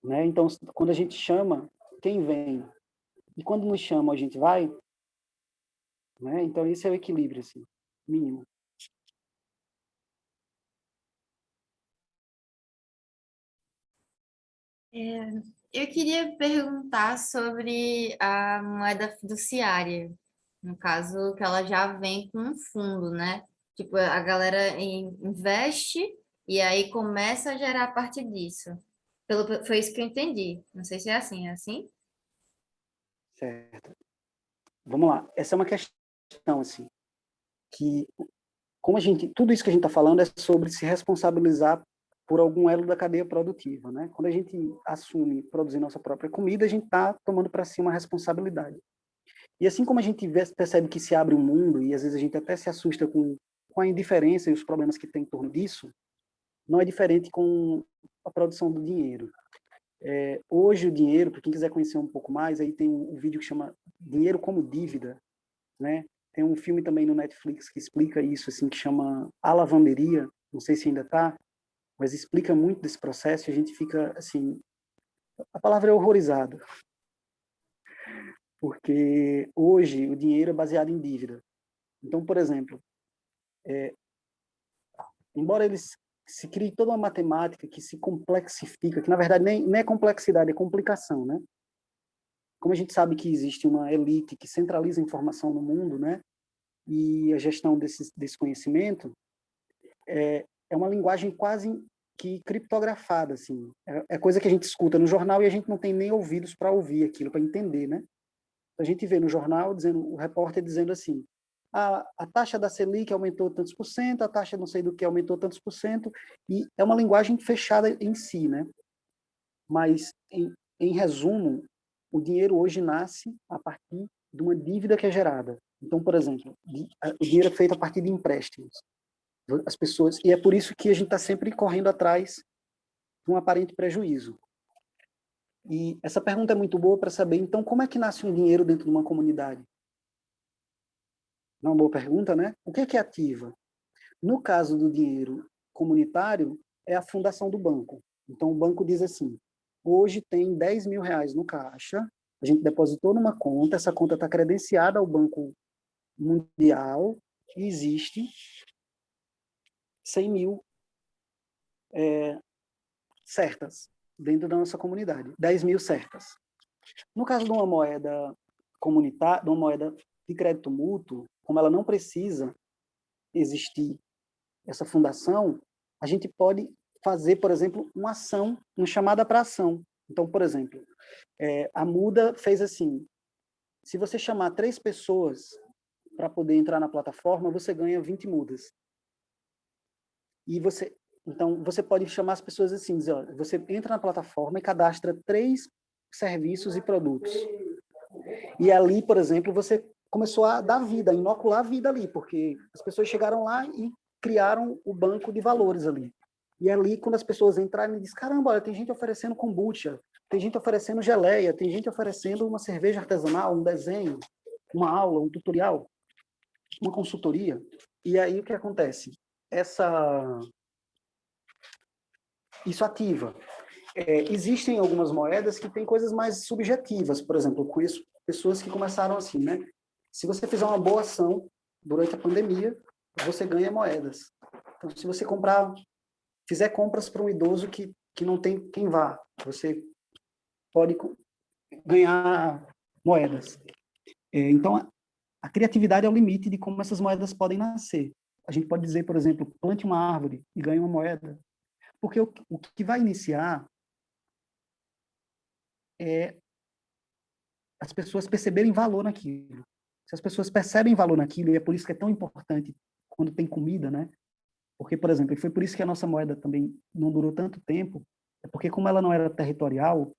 Né? Então, quando a gente chama, quem vem? E quando nos chama, a gente vai? Né? Então, esse é o equilíbrio, assim, mínimo. Eu queria perguntar sobre a moeda fiduciária, no caso, que ela já vem com um fundo, né? Tipo, a galera investe e aí começa a gerar a partir disso. Foi isso que eu entendi. Não sei se é assim, é assim? Certo. Vamos lá. Essa é uma questão, assim, que como tudo isso que a gente está falando é sobre se responsabilizar por algum elo da cadeia produtiva, né? Quando a gente assume produzir nossa própria comida, a gente está tomando para si uma responsabilidade. E assim como a gente percebe que se abre um mundo, e às vezes a gente até se assusta com a indiferença e os problemas que tem em torno disso, não é diferente com a produção do dinheiro. Hoje o dinheiro, para quem quiser conhecer um pouco mais, aí tem um vídeo que chama Dinheiro como Dívida, né? Tem um filme também no Netflix que explica isso, assim, que chama A Lavanderia, não sei se ainda está, mas explica muito desse processo e a gente fica, assim, a palavra é horrorizado, porque hoje o dinheiro é baseado em dívida. Então, por exemplo, embora eles se crie toda uma matemática que se complexifica, que na verdade nem é complexidade, é complicação, né? Como a gente sabe que existe uma elite que centraliza a informação no mundo, né? E a gestão desse conhecimento é uma linguagem quase que criptografada, assim. É coisa que a gente escuta no jornal e a gente não tem nem ouvidos para ouvir aquilo, para entender, né? A gente vê no jornal o repórter dizendo assim: a taxa da Selic aumentou tantos por cento, a taxa não sei do que aumentou tantos por cento, e é uma linguagem fechada em si, né? Mas, em resumo, o dinheiro hoje nasce a partir de uma dívida que é gerada. Então, por exemplo, o dinheiro é feito a partir de empréstimos. As pessoas, e é por isso que a gente está sempre correndo atrás de um aparente prejuízo. E essa pergunta é muito boa para saber, então, como é que nasce um dinheiro dentro de uma comunidade? Não é uma boa pergunta, né? O que é ativa? No caso do dinheiro comunitário, é a fundação do banco. Então, o banco diz assim: hoje tem 10 mil reais no caixa, a gente depositou numa conta, essa conta está credenciada ao Banco Mundial e existe 100 mil certas dentro da nossa comunidade, 10 mil certas. No caso de uma moeda comunitária, de uma moeda de crédito mútuo, como ela não precisa existir essa fundação, a gente pode fazer, por exemplo, uma ação, uma chamada para ação. Então, por exemplo, a Muda fez assim: se você chamar 3 pessoas para poder entrar na plataforma, você ganha 20 mudas. E então, você pode chamar as pessoas assim, dizer, ó, você entra na plataforma e cadastra 3 serviços e produtos. E ali, por exemplo, você começou a dar vida, a inocular a vida ali, porque as pessoas chegaram lá e criaram o banco de valores ali. E ali, quando as pessoas entrarem, diz: caramba, olha, tem gente oferecendo kombucha, tem gente oferecendo geleia, tem gente oferecendo uma cerveja artesanal, um desenho, uma aula, um tutorial, uma consultoria. E aí o que acontece? Isso ativa. Existem algumas moedas que têm coisas mais subjetivas. Por exemplo, eu conheço pessoas que começaram assim, né? Se você fizer uma boa ação durante a pandemia, você ganha moedas. Então, se você fizer compras para um idoso que não tem quem vá, você pode ganhar moedas. Então, a criatividade é o limite de como essas moedas podem nascer. A gente pode dizer, por exemplo, plante uma árvore e ganhe uma moeda. Porque o que vai iniciar é as pessoas perceberem valor naquilo. Se as pessoas percebem valor naquilo, e é por isso que é tão importante quando tem comida, né? Porque, por exemplo, e foi por isso que a nossa moeda também não durou tanto tempo, é porque como ela não era territorial,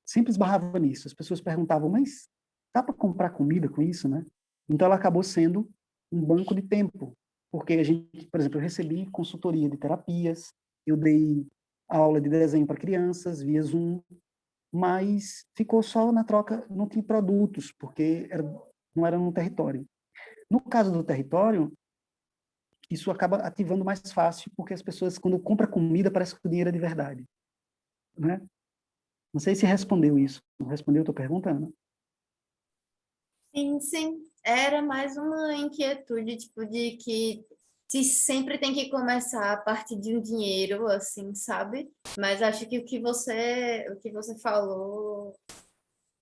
sempre esbarrava nisso. As pessoas perguntavam, mas dá para comprar comida com isso, né? Então ela acabou sendo um banco de tempo, porque a gente, por exemplo, eu recebi consultoria de terapias, eu dei aula de desenho para crianças via Zoom, mas ficou só na troca, não tinha produtos, porque não era no território. No caso do território, isso acaba ativando mais fácil, porque as pessoas, quando compram comida, parece que o dinheiro é de verdade, né? Não sei se respondeu isso. Não respondeu a tua pergunta, Ana? Sim, sim. Era mais uma inquietude, tipo, de que se sempre tem que começar a partir de um dinheiro, assim, sabe? Mas acho que o que você falou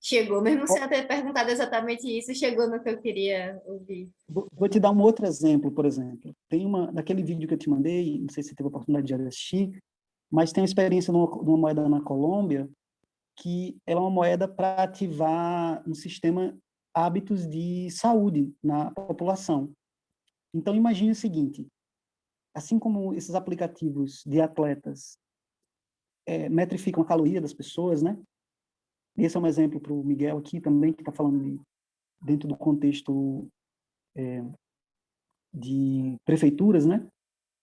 chegou, mesmo sem eu ter perguntado exatamente isso, chegou no que eu queria ouvir. Vou te dar um outro exemplo, por exemplo. Tem daquele vídeo que eu te mandei, não sei se você teve a oportunidade de assistir, mas tem uma experiência numa moeda na Colômbia, que ela é uma moeda para ativar um sistema hábitos de saúde na população. Então, imagine o seguinte, assim como esses aplicativos de atletas metrificam a caloria das pessoas, né? Esse é um exemplo para o Miguel aqui também, que está falando dentro do contexto de prefeituras, né?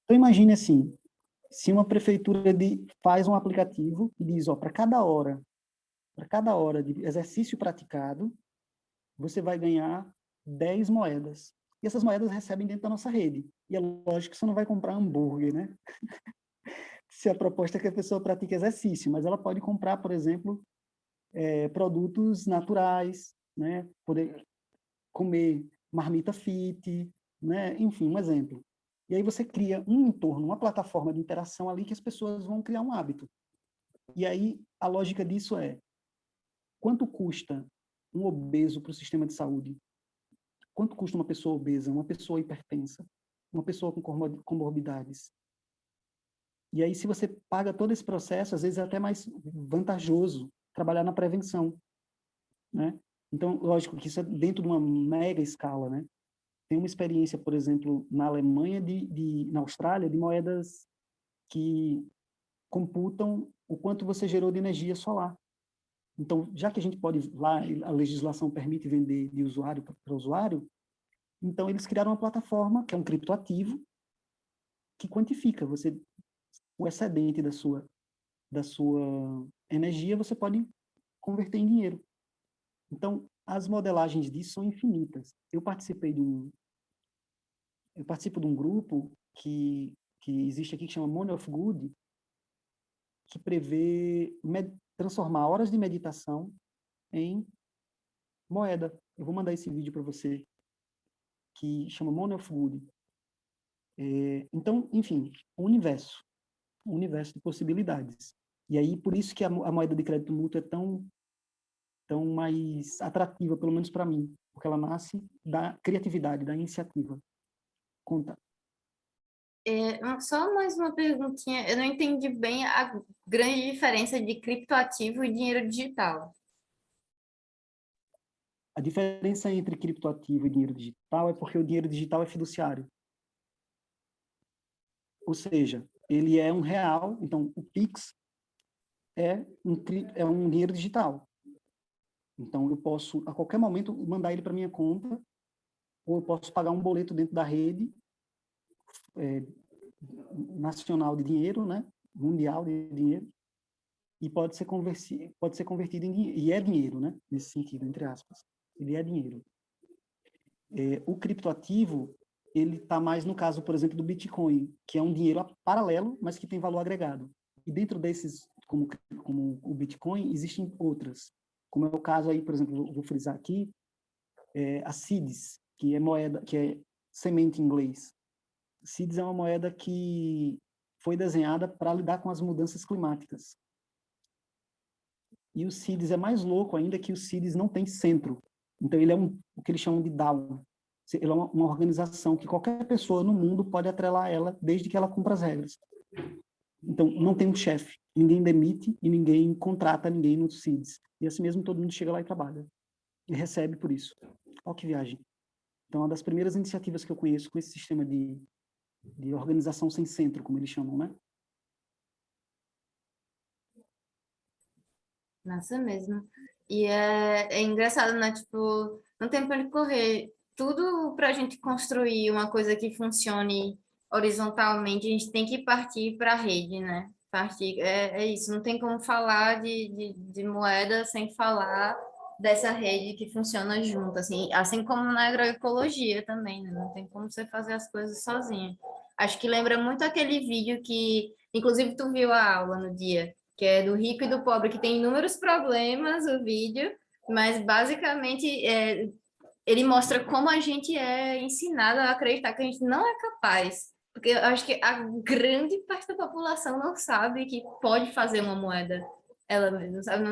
Então, imagine assim, se uma prefeitura faz um aplicativo e diz, ó, para cada hora de exercício praticado, você vai ganhar 10 moedas. E essas moedas recebem dentro da nossa rede. E é lógico que você não vai comprar hambúrguer, né? Se a proposta é que a pessoa pratique exercício, mas ela pode comprar, por exemplo, produtos naturais, né? Poder comer marmita fit, né? Enfim, um exemplo. E aí você cria um entorno, uma plataforma de interação ali que as pessoas vão criar um hábito. E aí a lógica disso é: quanto custa um obeso para o sistema de saúde? Quanto custa uma pessoa obesa, uma pessoa hipertensa, uma pessoa com comorbidades? E aí, se você paga todo esse processo, às vezes é até mais vantajoso trabalhar na prevenção, né? Então, lógico que isso é dentro de uma mega escala, né? Tem uma experiência, por exemplo, na Alemanha, na Austrália, de moedas que computam o quanto você gerou de energia solar. Então, já que a gente pode, lá, a legislação permite vender de usuário para usuário, então eles criaram uma plataforma, que é um criptoativo, que quantifica o excedente da sua energia, você pode converter em dinheiro. Então, as modelagens disso são infinitas. Eu participo de um grupo que existe aqui, que chama Money of Good, que prevê transformar horas de meditação em moeda. Eu vou mandar esse vídeo para você, que chama Money of Good. Então, enfim, um universo de possibilidades. E aí, por isso que a moeda de crédito mútuo é tão mais atrativa, pelo menos para mim, porque ela nasce da criatividade, da iniciativa. Conta. Só mais uma perguntinha. Eu não entendi bem a grande diferença de criptoativo e dinheiro digital. A diferença entre criptoativo e dinheiro digital é porque o dinheiro digital é fiduciário. Ou seja, ele é um real, então o Pix é um dinheiro digital. Então eu posso, a qualquer momento, mandar ele para minha conta, ou eu posso pagar um boleto dentro da rede nacional de dinheiro, né? Mundial de dinheiro, e pode ser convertido em dinheiro, e é dinheiro, né? Nesse sentido, entre aspas. Ele é dinheiro. O criptoativo, ele está mais no caso, por exemplo, do Bitcoin, que é um dinheiro paralelo, mas que tem valor agregado. E dentro desses, como o Bitcoin, existem outras. Como é o caso aí, por exemplo, eu vou frisar aqui, a CIDS, que é moeda, que é semente em inglês. CIDS é uma moeda que foi desenhada para lidar com as mudanças climáticas. E o CIDS é mais louco ainda, que o CIDS não tem centro. Então, ele é o que eles chamam de DAO. Ele é uma organização que qualquer pessoa no mundo pode atrelar ela, desde que ela cumpra as regras. Então, não tem um chefe, ninguém demite e ninguém contrata ninguém no CIDS. E assim mesmo todo mundo chega lá e trabalha. E recebe por isso. Olha que viagem. Então, é uma das primeiras iniciativas que eu conheço com esse sistema de organização sem centro, como eles chamam, né? Massa mesmo. E é engraçado, né? Tipo, não tem para onde correr. Tudo para a gente construir uma coisa que funcione horizontalmente, a gente tem que partir para a rede, né? Partir, é isso. Não tem como falar de moeda sem falar dessa rede que funciona junto, assim como na agroecologia também, né? Não tem como você fazer as coisas sozinho. Acho que lembra muito aquele vídeo que, inclusive, tu viu a aula no dia que é do rico e do pobre, que tem inúmeros problemas, o vídeo, mas basicamente ele mostra como a gente é ensinado a acreditar que a gente não é capaz. Porque eu acho que a grande parte da população não sabe que pode fazer uma moeda ela mesma, sabe?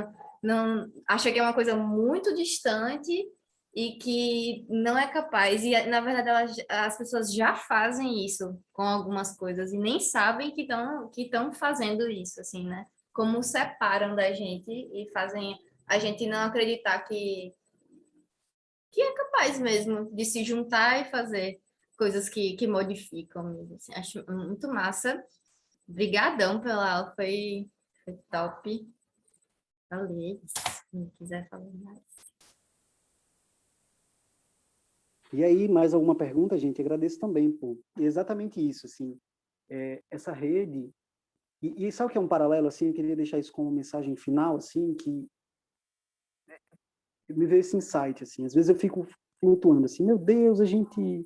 Não acha que é uma coisa muito distante e que não é capaz. E, na verdade, as pessoas já fazem isso com algumas coisas e nem sabem que estão fazendo isso, assim, né? Como separam da gente e fazem a gente não acreditar que é capaz mesmo de se juntar e fazer coisas que modificam mesmo, assim. Acho muito massa. Obrigadão pela aula, foi top. Valeu. Se quiser falar mais. E aí, mais alguma pergunta, gente? Agradeço também, pô. E exatamente isso, assim, essa rede... E sabe o que é um paralelo, assim? Eu queria deixar isso como mensagem final, assim, que me veio esse insight, assim. Às vezes eu fico flutuando, assim, meu Deus, a gente...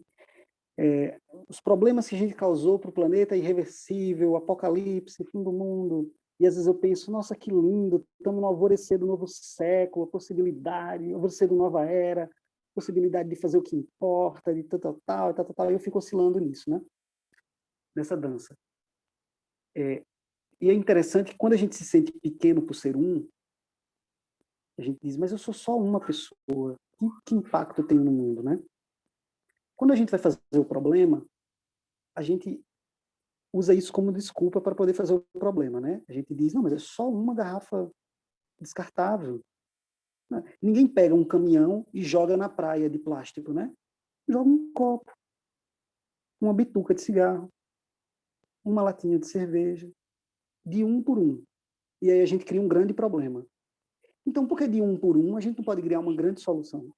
os problemas que a gente causou para o planeta é irreversível, apocalipse, fim do mundo. E às vezes eu penso, nossa, que lindo, estamos no alvorecer do novo século, a possibilidade, alvorecer da nova era, possibilidade de fazer o que importa, de tal, e eu fico oscilando nisso, né? Nessa dança. E é interessante que quando a gente se sente pequeno por ser um, a gente diz, mas eu sou só uma pessoa, que impacto eu tenho no mundo, né? Quando a gente vai fazer o problema, a gente usa isso como desculpa para poder fazer o problema, né? A gente diz, não, mas é só uma garrafa descartável. Né? Ninguém pega um caminhão e joga na praia de plástico, né? Joga um copo, uma bituca de cigarro, uma latinha de cerveja, de um por um. E aí a gente cria um grande problema. Então, por que de um por um a gente não pode criar uma grande solução?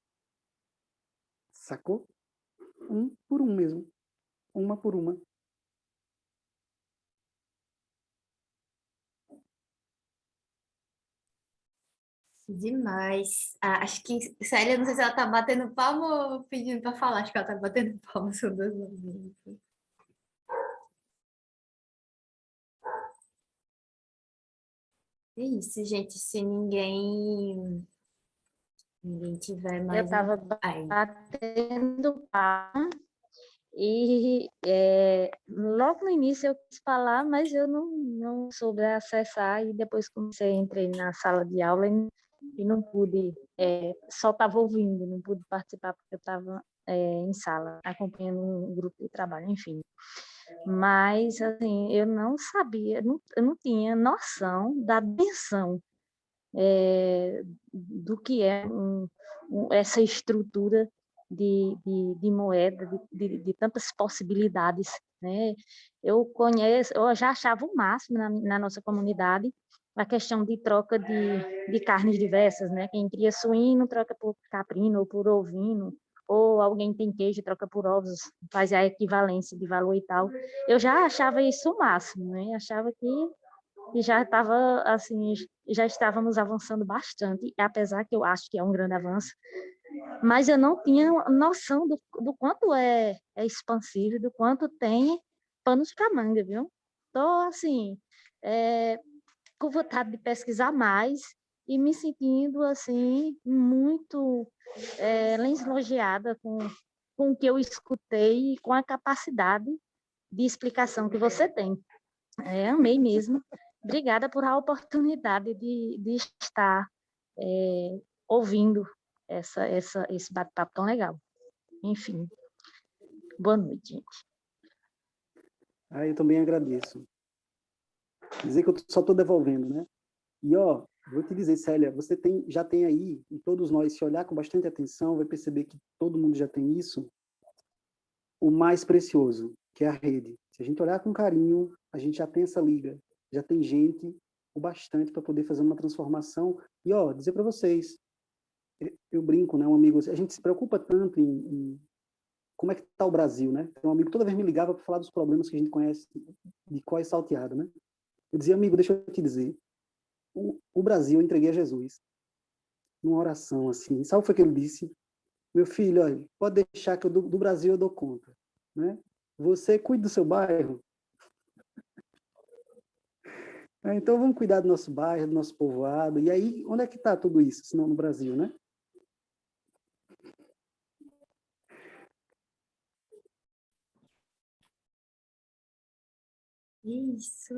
Sacou? Um por um mesmo. Uma por uma. Demais. Acho que, Célia, não sei se ela tá batendo palma ou pedindo para falar. Acho que ela tá batendo palma, são duas mãos. É isso, gente. Se ninguém tiver Eu mais. estava Aí. batendo palma e logo no início eu quis falar, mas eu não soube acessar e depois entrei na sala de aula e não pude, só estava ouvindo, não pude participar porque eu estava em sala, acompanhando um grupo de trabalho, enfim. Mas, assim, eu não sabia, eu não tinha noção da dimensão do que é essa estrutura de moeda, de tantas possibilidades, né? Eu já achava o máximo na nossa comunidade a questão de troca de carnes diversas, né? Quem cria suíno troca por caprino ou por ovino, ou alguém tem queijo troca por ovos, faz a equivalência de valor e tal. Eu já achava isso o máximo, né? Achava que já estava assim, já estávamos avançando bastante, apesar que eu acho que é um grande avanço, mas eu não tinha noção do quanto é expansivo, do quanto tem panos para manga, viu? Estou, assim, com vontade de pesquisar mais e me sentindo, assim, muito lisonjeada com o que eu escutei e com a capacidade de explicação que você tem. Amei mesmo. Obrigada por a oportunidade de estar ouvindo esse bate-papo tão legal. Enfim, boa noite, gente. Eu também agradeço. Dizer que eu só estou devolvendo, né? E, ó, vou te dizer, Célia, você já tem aí, e todos nós, se olhar com bastante atenção, vai perceber que todo mundo já tem isso, o mais precioso, que é a rede. Se a gente olhar com carinho, a gente já tem essa liga, já tem gente o bastante para poder fazer uma transformação. E, ó, dizer para vocês, eu brinco, né, um amigo, a gente se preocupa tanto em como é que está o Brasil, né? Um amigo toda vez me ligava para falar dos problemas que a gente conhece de Có e Salteado, né? Eu dizia, amigo, deixa eu te dizer, o Brasil eu entreguei a Jesus, numa oração assim. Sabe o que foi que ele disse? Meu filho, olha, pode deixar que do Brasil eu dou conta, né? Você cuida do seu bairro. Então vamos cuidar do nosso bairro, do nosso povoado. E aí, onde é que está tudo isso, se não no Brasil, né? Isso.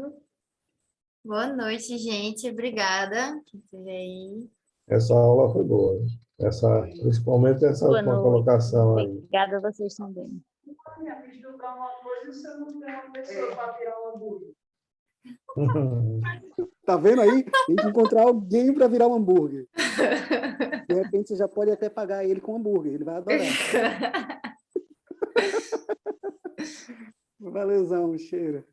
Boa noite, gente. Obrigada. Quem estiver aí. Essa aula foi boa, né? Principalmente essa Boa última noite. colocação aí. Obrigada a vocês também. Tá vendo aí? Tem que encontrar alguém para virar um hambúrguer. De repente você já pode até pagar ele com hambúrguer, ele vai adorar. Valeuzão, cheira.